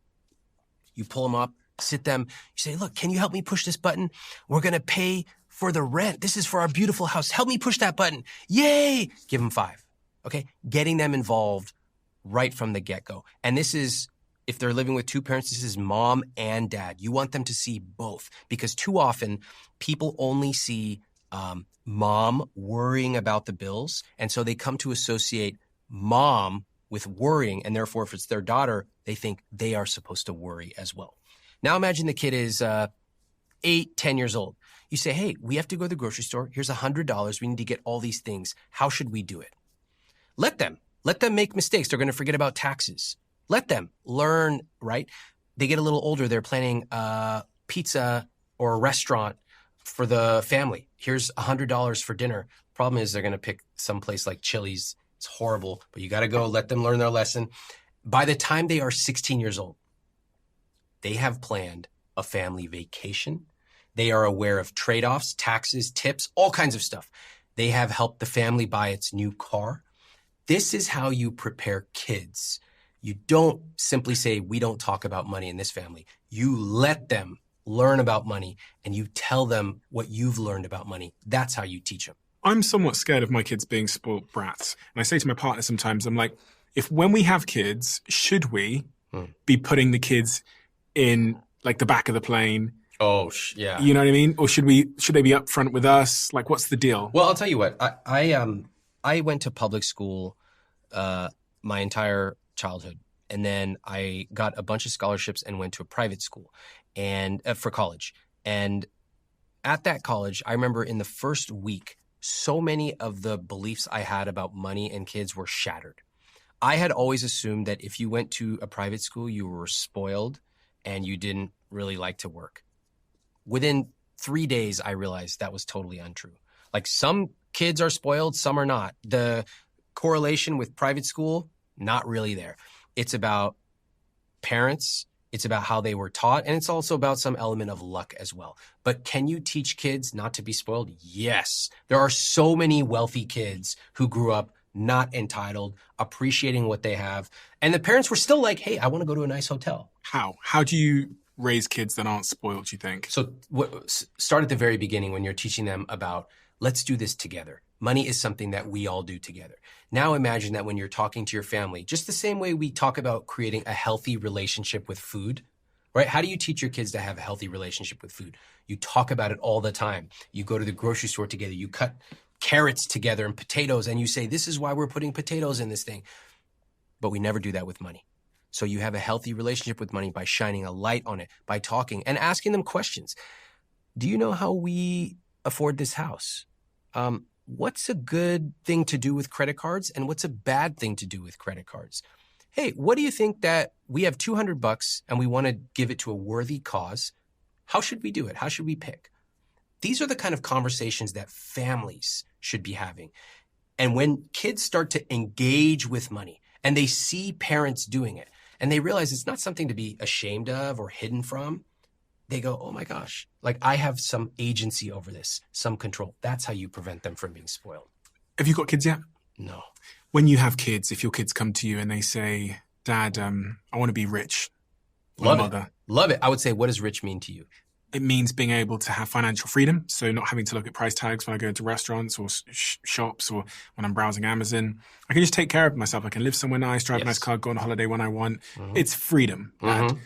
You pull them up, sit them. You say, look, can you help me push this button? We're going to pay for the rent. This is for our beautiful house. Help me push that button. Yay! Give them 5. Okay? Getting them involved right from the get-go. And this is, if they're living with 2 parents, this is mom and dad. You want them to see both, because too often people only see mom worrying about the bills. And so they come to associate mom with worrying. And therefore, if it's their daughter, they think they are supposed to worry as well. Now imagine the kid is 8, 10 years old. You say, hey, we have to go to the grocery store. Here's $100. We need to get all these things. How should we do it? Let them make mistakes. They're going to forget about taxes. Let them learn, right? They get a little older. They're planning pizza or a restaurant for the family. Here's $100 for dinner. Problem is they're going to pick some place like Chili's. It's horrible, but you got to go. Let them learn their lesson. By the time they are 16 years old, they have planned a family vacation. They are aware of trade-offs, taxes, tips, all kinds of stuff. They have helped the family buy its new car. This is how you prepare kids. You don't simply say, we don't talk about money in this family. You let them learn about money and you tell them what you've learned about money. That's how you teach them. I'm somewhat scared of my kids being spoiled brats. And I say to my partner sometimes, I'm like, if when we have kids, should we be putting the kids in like the back of the plane? Oh, yeah. You know what I mean? Or should they be up front with us? Like, what's the deal? Well, I'll tell you what, I went to public school my entire childhood. And then I got a bunch of scholarships and went to a private school and for college. And at that college, I remember in the first week, so many of the beliefs I had about money and kids were shattered. I had always assumed that if you went to a private school, you were spoiled and you didn't really like to work. Within 3 days, I realized that was totally untrue. Like some kids are spoiled, some are not. The correlation with private school, not really there. It's about parents, it's about how they were taught, and it's also about some element of luck as well. But can you teach kids not to be spoiled? Yes. There are so many wealthy kids who grew up not entitled, appreciating what they have. And the parents were still like, hey, I want to go to a nice hotel. How? How do you raise kids that aren't spoiled, you think? So start at the very beginning when you're teaching them about, let's do this together. Money is something that we all do together. Now imagine that when you're talking to your family, just the same way we talk about creating a healthy relationship with food, right? How do you teach your kids to have a healthy relationship with food? You talk about it all the time. You go to the grocery store together. You cut carrots together and potatoes, and you say, this is why we're putting potatoes in this thing. But we never do that with money. So you have a healthy relationship with money by shining a light on it, by talking and asking them questions. Do you know how we afford this house? What's a good thing to do with credit cards and what's a bad thing to do with credit cards? Hey, what do you think that we have $200 and we want to give it to a worthy cause? How should we do it? How should we pick? These are the kind of conversations that families should be having. And when kids start to engage with money and they see parents doing it and they realize it's not something to be ashamed of or hidden from, they go, oh my gosh, like I have some agency over this, some control. That's how you prevent them from being spoiled. Have you got kids yet? No. When you have kids, if your kids come to you and they say, Dad, I want to be rich, Love my it. mother. Love it. I would say, what does rich mean to you? It means being able to have financial freedom. So not having to look at price tags when I go into restaurants or shops or when I'm browsing Amazon. I can just take care of myself. I can live somewhere nice, drive a nice car, go on holiday when I want. Mm-hmm. It's freedom. Mm-hmm.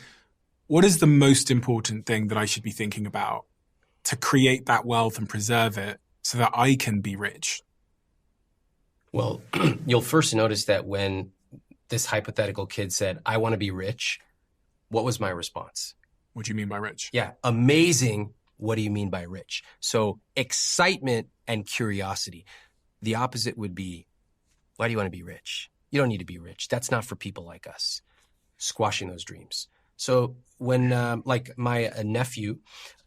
What is the most important thing that I should be thinking about to create that wealth and preserve it so that I can be rich? Well, you'll first notice that when this hypothetical kid said, I want to be rich, what was my response? What do you mean by rich? Yeah, amazing. What do you mean by rich? So excitement and curiosity. The opposite would be, why do you want to be rich? You don't need to be rich. That's not for people like us. Squashing those dreams. So when, like my nephew,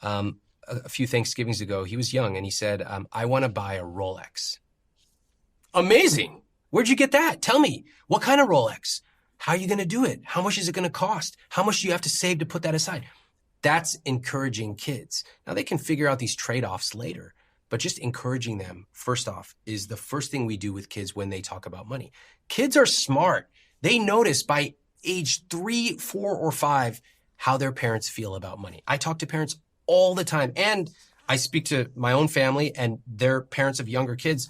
a few Thanksgivings ago, he was young and he said, I want to buy a Rolex. Amazing. Where'd you get that? Tell me. What kind of Rolex? How are you going to do it? How much is it going to cost? How much do you have to save to put that aside? That's encouraging kids. Now they can figure out these trade-offs later, but just encouraging them, first off, is the first thing we do with kids when they talk about money. Kids are smart. They notice by age 3, 4, or 5 how their parents feel about money. I talk to parents all the time, and I speak to my own family and their parents of younger kids.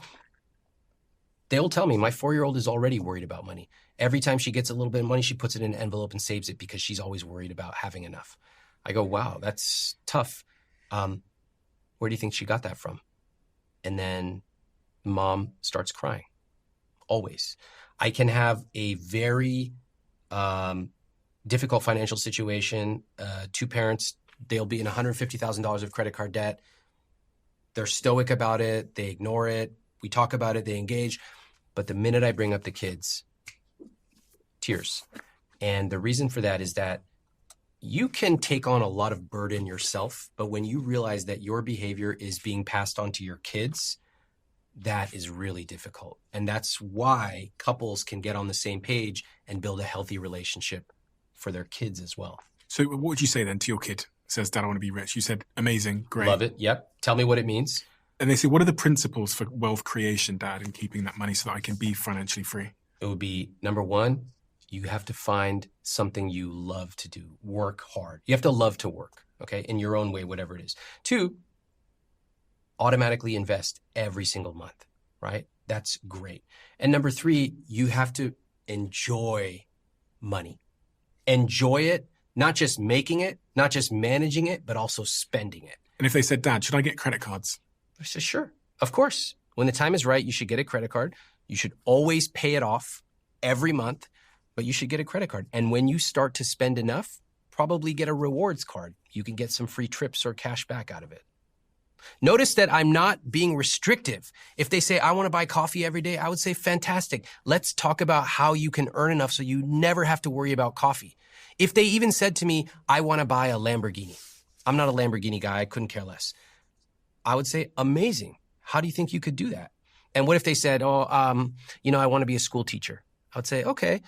They'll tell me, my 4-year-old is already worried about money. Every time she gets a little bit of money, she puts it in an envelope and saves it because she's always worried about having enough. I go, wow, that's tough. Where do you think she got that from? And then mom starts crying, always. I can have a very difficult financial situation. 2 parents, they'll be in $150,000 of credit card debt. They're stoic about it. They ignore it. We talk about it. They engage. But the minute I bring up the kids, tears. And the reason for that is that you can take on a lot of burden yourself, but when you realize that your behavior is being passed on to your kids, that is really difficult. And that's why couples can get on the same page and build a healthy relationship for their kids as well. So what would you say then to your kid? Says, Dad, I want to be rich. You said, amazing, great. Love it. Yep. Tell me what it means. And they say, what are the principles for wealth creation, Dad, and keeping that money so that I can be financially free? It would be, number 1, you have to find something you love to do. Work hard. You have to love to work, okay, in your own way, whatever it is. 2, automatically invest every single month, right? That's great. And number 3, you have to enjoy money. Enjoy it, not just making it, not just managing it, but also spending it. And if they said, Dad, should I get credit cards? I said, sure, of course. When the time is right, you should get a credit card. You should always pay it off every month, but you should get a credit card. And when you start to spend enough, probably get a rewards card. You can get some free trips or cash back out of it. Notice that I'm not being restrictive. If they say, I want to buy coffee every day, I would say, fantastic. Let's talk about how you can earn enough so you never have to worry about coffee. If they even said to me, I want to buy a Lamborghini. I'm not a Lamborghini guy. I couldn't care less. I would say, amazing. How do you think you could do that? And what if they said, I want to be a school teacher? I would say, okay,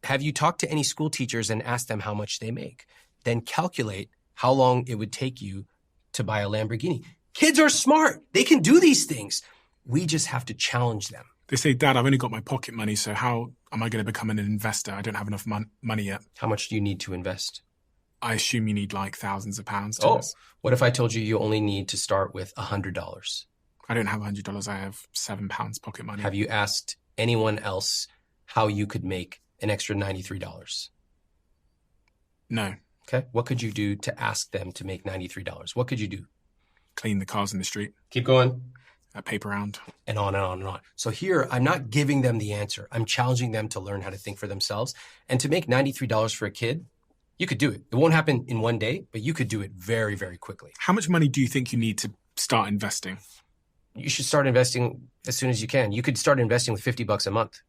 have you talked to any school teachers and asked them how much they make? Then calculate how long it would take you to buy a Lamborghini. Kids are smart. They can do these things. We just have to challenge them. They say, Dad, I've only got my pocket money, so how am I going to become an investor? I don't have enough money yet. How much do you need to invest? I assume you need like thousands of pounds. What if I told you only need to start with $100? I don't have $100. I have £7 pocket money. Have you asked anyone else how you could make an extra $93? No. Okay. What could you do to ask them to make $93? What could you do? Clean the cars in the street. Keep going. Paper round. And on and on and on. So here, I'm not giving them the answer. I'm challenging them to learn how to think for themselves. And to make $93 for a kid, you could do it. It won't happen in one day, but you could do it very, very quickly. How much money do you think you need to start investing? You should start investing as soon as you can. You could start investing with $50 a month.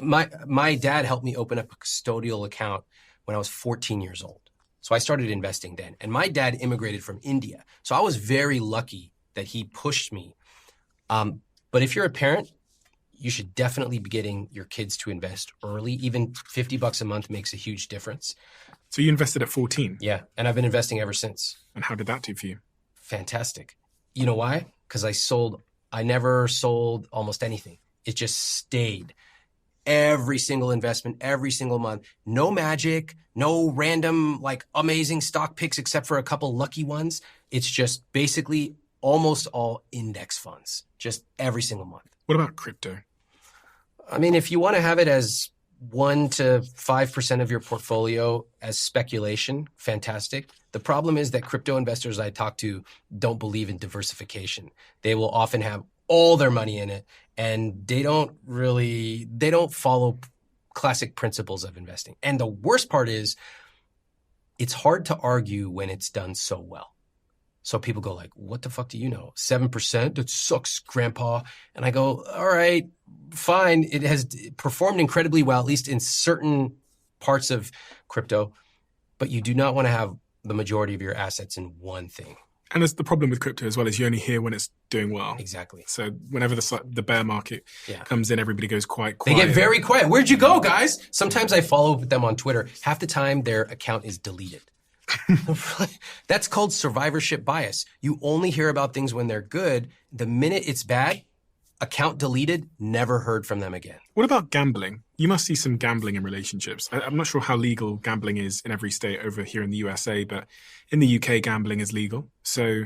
My dad helped me open up a custodial account when I was 14 years old. So I started investing then. And my dad immigrated from India. So I was very lucky that he pushed me. But if you're a parent, you should definitely be getting your kids to invest early. Even $50 a month makes a huge difference. So you invested at 14? Yeah. And I've been investing ever since. And how did that do for you? Fantastic. You know why? Because I never sold almost anything. It just stayed. every single investment, every single month. No magic, no random, like amazing stock picks except for a couple lucky ones. It's just basically almost all index funds, just every single month. What about crypto? I mean, if you want to have it as 1 to 5% of your portfolio as speculation, fantastic. The problem is that crypto investors I talk to don't believe in diversification. They will often have all their money in it, and they don't follow classic principles of investing. And the worst part is it's hard to argue when it's done so well. So people go like, what the fuck do you know? 7%? That sucks, grandpa. And I go, all right, fine. It has performed incredibly well, at least in certain parts of crypto. But you do not want to have the majority of your assets in one thing. And that's the problem with crypto as well, is you only hear when it's doing well. Exactly. So whenever the bear market comes in, everybody goes quite quiet. They get very quiet. Where'd you go, guys? Sometimes I follow them on Twitter. Half the time, their account is deleted. That's called survivorship bias. You only hear about things when they're good. The minute it's bad, account deleted, never heard from them again. What about gambling? You must see some gambling in relationships. I'm not sure how legal gambling is in every state over here in the USA, but in the UK, gambling is legal. So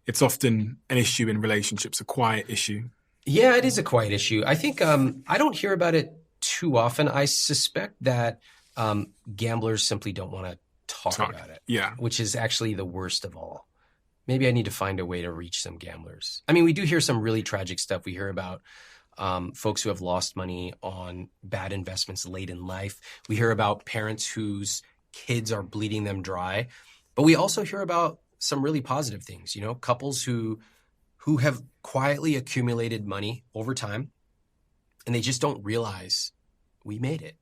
it's often an issue in relationships, a quiet issue. Yeah, it is a quiet issue. I think I don't hear about it too often. I suspect that gamblers simply don't want to talk about it, which is actually the worst of all. Maybe I need to find a way to reach some gamblers. I mean, we do hear some really tragic stuff. We hear about folks who have lost money on bad investments late in life. We hear about parents whose kids are bleeding them dry. But we also hear about some really positive things, you know, couples who have quietly accumulated money over time, and they just don't realize we made it.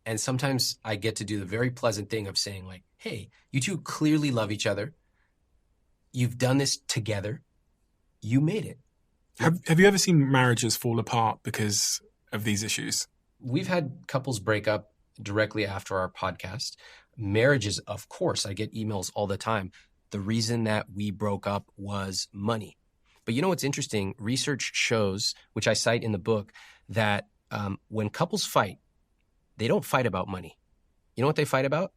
And sometimes I get to do the very pleasant thing of saying like, hey, you two clearly love each other. You've done this together. You made it. Have you ever seen marriages fall apart because of these issues? We've had couples break up directly after our podcast. Marriages, of course, I get emails all the time. The reason that we broke up was money. But you know what's interesting? Research shows, which I cite in the book, that when couples fight, they don't fight about money. You know what they fight about?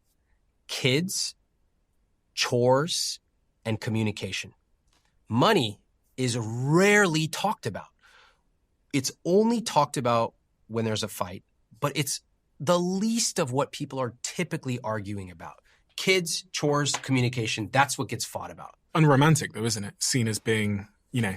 Kids, chores, and communication. Money is rarely talked about. It's only talked about when there's a fight, but it's the least of what people are typically arguing about. Kids, chores, communication, that's what gets fought about. Unromantic though, isn't it? Seen as being, you know,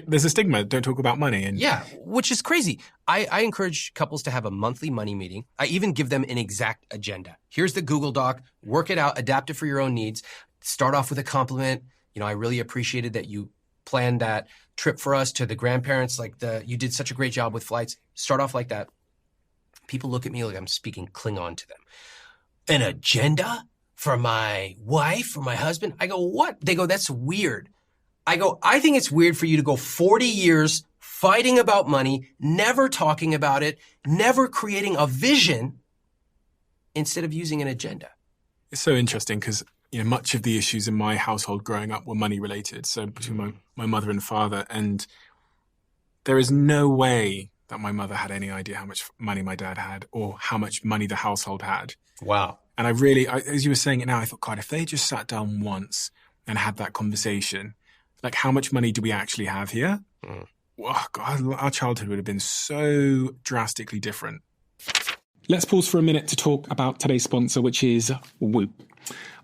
there's a stigma, don't talk about money. And yeah, which is crazy. I encourage couples to have a monthly money meeting. I even give them an exact agenda. Here's the Google Doc, work it out, adapt it for your own needs. Start off with a compliment. You know, I really appreciated that you planned that trip for us to the grandparents. You did such a great job with flights. Start off like that. People look at me like I'm speaking Klingon to them. An agenda for my wife or my husband? I go, what? They go, that's weird. I go, I think it's weird for you to go 40 years fighting about money, never talking about it, never creating a vision instead of using an agenda. It's so interesting because, you know, much of the issues in my household growing up were money related. So between my mother and father, and there is no way that my mother had any idea how much money my dad had or how much money the household had. Wow. And I really, as you were saying it now, I thought, God, if they just sat down once and had that conversation, like how much money do we actually have here? Oh, God, our childhood would have been so drastically different. Let's pause for a minute to talk about today's sponsor, which is Whoop.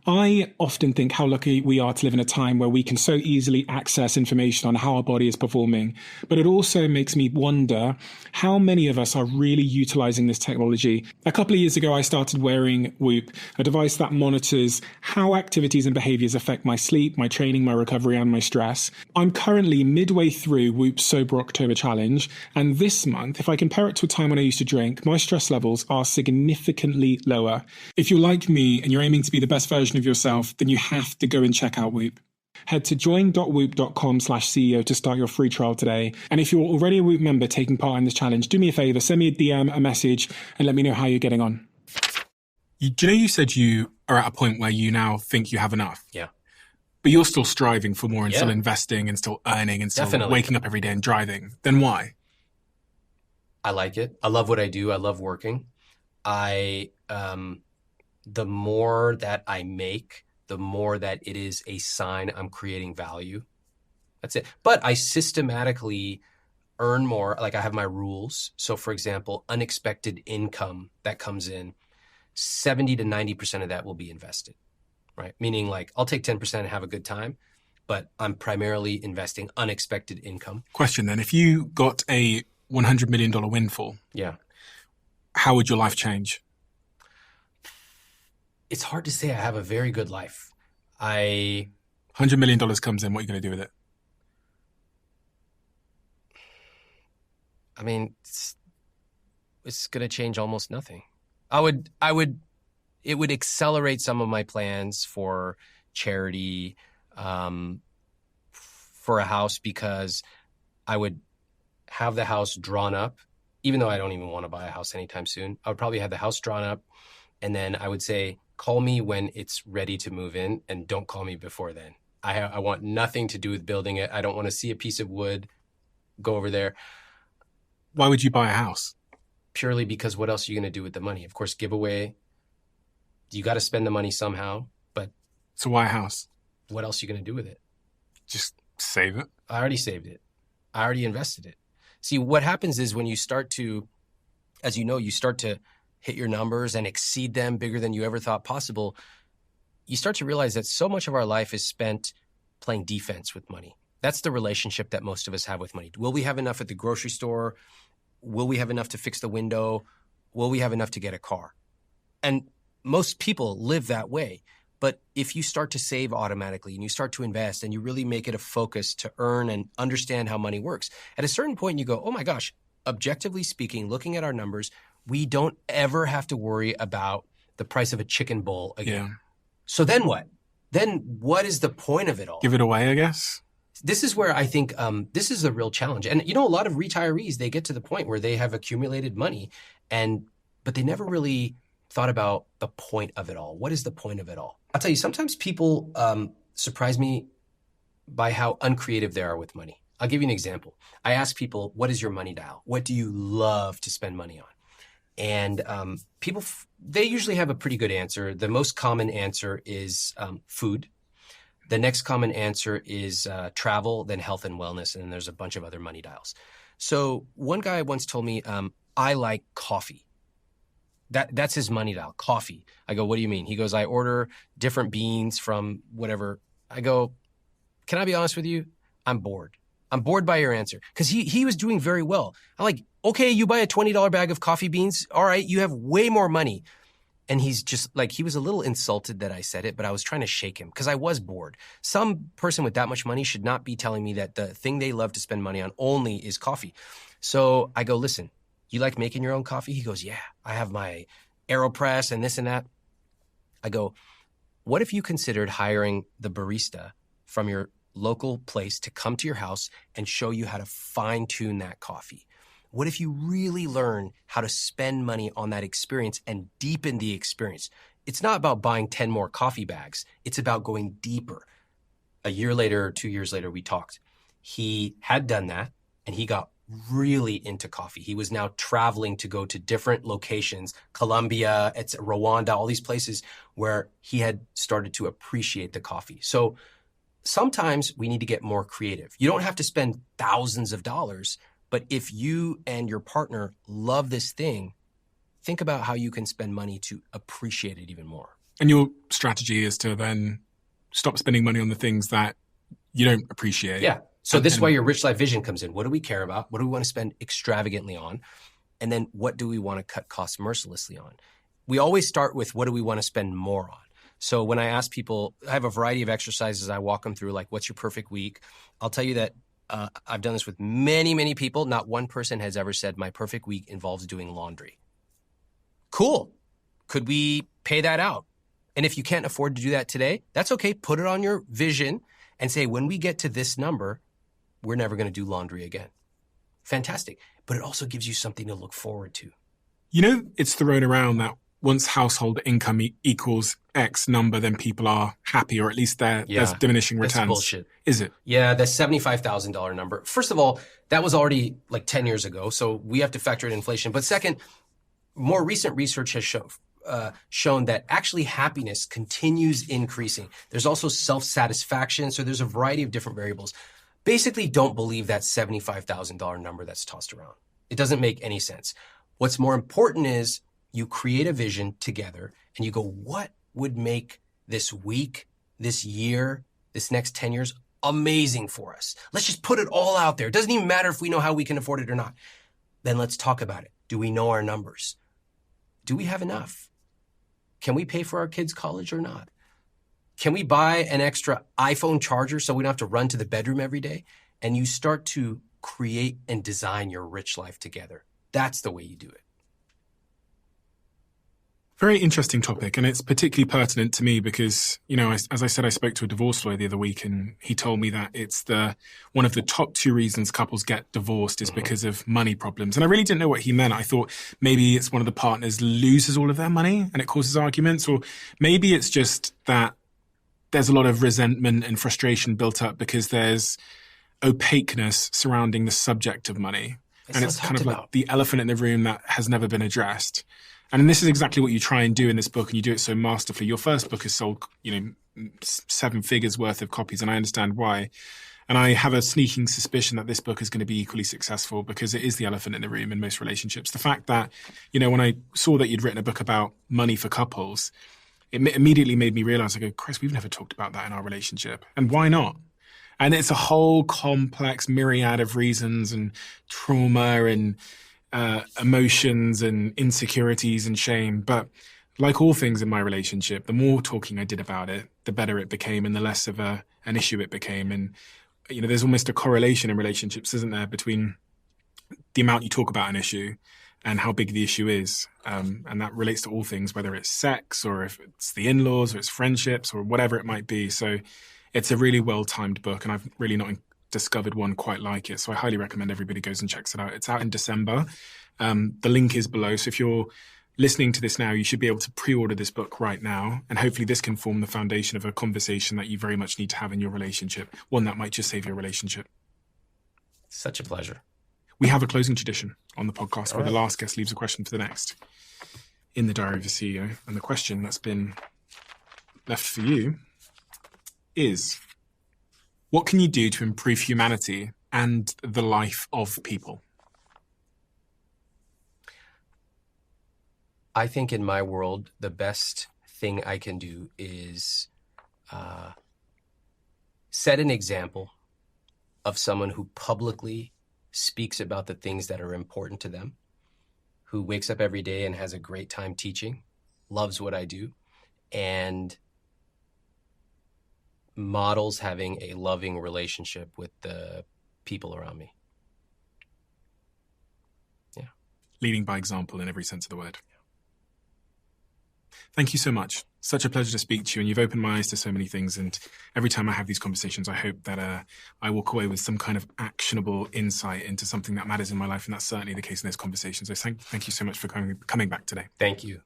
I often think how lucky we are to live in a time where we can so easily access information on how our body is performing. But it also makes me wonder how many of us are really utilizing this technology. A couple of years ago, I started wearing Whoop, a device that monitors how activities and behaviors affect my sleep, my training, my recovery, and my stress. I'm currently midway through Whoop's Sober October Challenge. And this month, if I compare it to a time when I used to drink, my stress levels are significantly lower. If you're like me and you're aiming to be the best version of yourself, then you have to go and check out Whoop. Head to join.whoop.com/CEO to start your free trial today. And if you're already a Whoop member taking part in this challenge, do me a favor, send me a DM, a message, and let me know how you're getting on. You said you are at a point where you now think you have enough. Yeah. But you're still striving for more and still investing and still earning and still waking up every day and driving. Then why? I like it. I love what I do. I love working. The more that I make, the more that it is a sign I'm creating value. That's it. But I systematically earn more. Like I have my rules. So for example, unexpected income that comes in, 70 to 90% of that will be invested, right? Meaning like I'll take 10% and have a good time, but I'm primarily investing unexpected income. Question then, if you got a $100 million windfall, yeah, how would your life change? It's hard to say. I have a very good life. $100 million comes in. What are you going to do with it? I mean, it's going to change almost nothing. It would accelerate some of my plans for charity, for a house, because I would have the house drawn up, even though I don't even want to buy a house anytime soon. I would probably have the house drawn up, and then I would say, call me when it's ready to move in, and don't call me before then. I want nothing to do with building it. I don't want to see a piece of wood, go over there. Why would you buy a house? Purely because what else are you going to do with the money? Of course, giveaway. You got to spend the money somehow, but... So why a house? What else are you going to do with it? Just save it? I already saved it. I already invested it. See, what happens is when you start to, as you know, you start to hit your numbers and exceed them bigger than you ever thought possible, you start to realize that so much of our life is spent playing defense with money. That's the relationship that most of us have with money. Will we have enough at the grocery store? Will we have enough to fix the window? Will we have enough to get a car? And most people live that way. But if you start to save automatically and you start to invest and you really make it a focus to earn and understand how money works, at a certain point you go, oh my gosh, objectively speaking, looking at our numbers, we don't ever have to worry about the price of a chicken bowl again. Yeah. So then what? Then what is the point of it all? Give it away, I guess. This is where I think this is the real challenge. And you know, a lot of retirees, they get to the point where they have accumulated money, but they never really thought about the point of it all. What is the point of it all? I'll tell you, sometimes people surprise me by how uncreative they are with money. I'll give you an example. I ask people, what is your money dial? What do you love to spend money on? And people, they usually have a pretty good answer. The most common answer is food. The next common answer is travel, then health and wellness, and then there's a bunch of other money dials. So one guy once told me, I like coffee. That's his money dial, coffee. I go, what do you mean? He goes, I order different beans from whatever. I go, can I be honest with you? I'm bored. I'm bored by your answer. Because he was doing very well. I'm like, okay, you buy a $20 bag of coffee beans. All right, you have way more money. And he's just like, he was a little insulted that I said it, but I was trying to shake him because I was bored. Some person with that much money should not be telling me that the thing they love to spend money on only is coffee. So I go, listen, you like making your own coffee? He goes, yeah, I have my AeroPress and this and that. I go, what if you considered hiring the barista from your local place to come to your house and show you how to fine tune that coffee? What if you really learn how to spend money on that experience and deepen the experience? It's not about buying 10 more coffee bags. It's about going deeper. A year later, 2 years later, we talked. He had done that and he got really into coffee. He was now traveling to go to different locations, Colombia, Rwanda, all these places where he had started to appreciate the coffee. So sometimes we need to get more creative. You don't have to spend thousands of dollars, but if you and your partner love this thing, think about how you can spend money to appreciate it even more. And your strategy is to then stop spending money on the things that you don't appreciate. Yeah. So this is why your rich life vision comes in. What do we care about? What do we want to spend extravagantly on? And then what do we want to cut costs mercilessly on? We always start with what do we want to spend more on? So when I ask people, I have a variety of exercises I walk them through, like what's your perfect week? I'll tell you that I've done this with many, many people. Not one person has ever said my perfect week involves doing laundry. Cool. Could we pay that out? And if you can't afford to do that today, that's okay. Put it on your vision and say, when we get to this number, we're never going to do laundry again. Fantastic. But it also gives you something to look forward to. You know, it's thrown around that once household income equals X number, then people are happy, or at least there's diminishing returns. That's bullshit. Is it? Yeah, the $75,000 number. First of all, that was already like 10 years ago, so we have to factor in inflation. But second, more recent research has shown that actually happiness continues increasing. There's also self-satisfaction, so there's a variety of different variables. Basically, don't believe that $75,000 number that's tossed around. It doesn't make any sense. What's more important is you create a vision together and you go, what would make this week, this year, this next 10 years amazing for us? Let's just put it all out there. It doesn't even matter if we know how we can afford it or not. Then let's talk about it. Do we know our numbers? Do we have enough? Can we pay for our kids' college or not? Can we buy an extra iPhone charger so we don't have to run to the bedroom every day? And you start to create and design your rich life together. That's the way you do it. Very interesting topic, and it's particularly pertinent to me because, as I said, I spoke to a divorce lawyer the other week, and he told me that it's one of the top 2 reasons couples get divorced is because of money problems. And I really didn't know what he meant. I thought maybe it's one of the partners loses all of their money and it causes arguments, or maybe it's just that there's a lot of resentment and frustration built up because there's opaqueness surrounding the subject of money. And it's kind of like the elephant in the room that has never been addressed. And this is exactly what you try and do in this book, and you do it so masterfully. Your first book has sold, 7 figures worth of copies, and I understand why. And I have a sneaking suspicion that this book is going to be equally successful because it is the elephant in the room in most relationships. The fact that, when I saw that you'd written a book about money for couples, it immediately made me realize, I go, Chris, we've never talked about that in our relationship. And why not? And it's a whole complex myriad of reasons and trauma and emotions and insecurities and shame. But like all things in my relationship, the more talking I did about it, the better it became and the less of an issue it became. And, there's almost a correlation in relationships, isn't there, between the amount you talk about an issue and how big the issue is. And that relates to all things, whether it's sex or if it's the in-laws or it's friendships or whatever it might be. So it's a really well-timed book, and I've really not discovered one quite like it. So I highly recommend everybody goes and checks it out. It's out in December. The link is below. So if you're listening to this now, you should be able to pre-order this book right now. And hopefully this can form the foundation of a conversation that you very much need to have in your relationship, one that might just save your relationship. Such a pleasure. We have a closing tradition on the podcast where the last guest leaves a question for the next in the Diary of a CEO. And the question that's been left for you is, what can you do to improve humanity and the life of people? I think in my world, the best thing I can do is set an example of someone who publicly speaks about the things that are important to them, who wakes up every day and has a great time teaching, loves what I do, and models having a loving relationship with the people around me. Yeah. Leading by example in every sense of the word. Thank you so much. Such a pleasure to speak to you, and you've opened my eyes to so many things. And every time I have these conversations, I hope that I walk away with some kind of actionable insight into something that matters in my life, and that's certainly the case in this conversation. So thank you so much for coming back today. Thank you.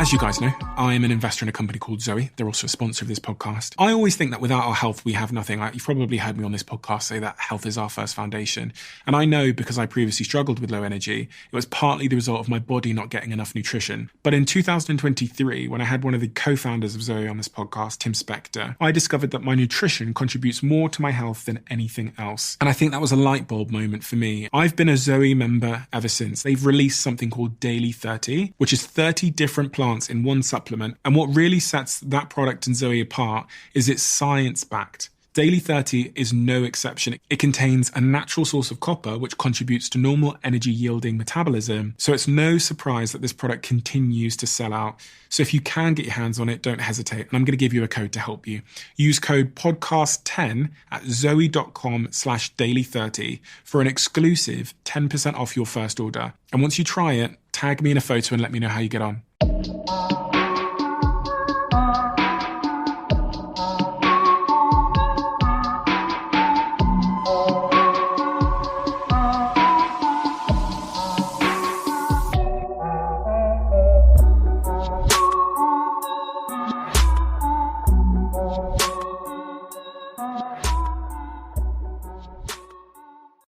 As you guys know, I am an investor in a company called Zoe. They're also a sponsor of this podcast. I always think that without our health, we have nothing. You've probably heard me on this podcast say that health is our first foundation. And I know because I previously struggled with low energy, it was partly the result of my body not getting enough nutrition. But in 2023, when I had one of the co-founders of Zoe on this podcast, Tim Spector, I discovered that my nutrition contributes more to my health than anything else. And I think that was a light bulb moment for me. I've been a Zoe member ever since. They've released something called Daily 30, which is 30 different plants in one supplement. And what really sets that product and Zoe apart is it's science-backed. Daily 30 is no exception. It contains a natural source of copper, which contributes to normal energy-yielding metabolism. So it's no surprise that this product continues to sell out. So if you can get your hands on it, don't hesitate. And I'm going to give you a code to help you. Use code podcast10 at zoe.com/daily30 for an exclusive 10% off your first order. And once you try it, tag me in a photo and let me know how you get on.